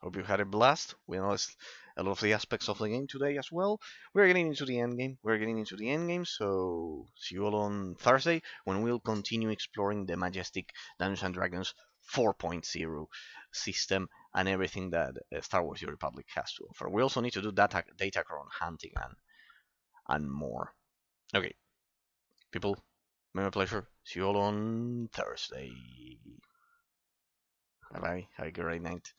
hope you had a blast. We analyzed a lot of the aspects of the game today as well. We're getting into the end game. So see you all on Thursday when we'll continue exploring the majestic Dungeons and Dragons 4.0 system and everything that Star Wars: The Republic has to offer. We also need to do datacron hunting and more. Okay, people, my pleasure. See you all on Thursday. Bye bye. Have a great night.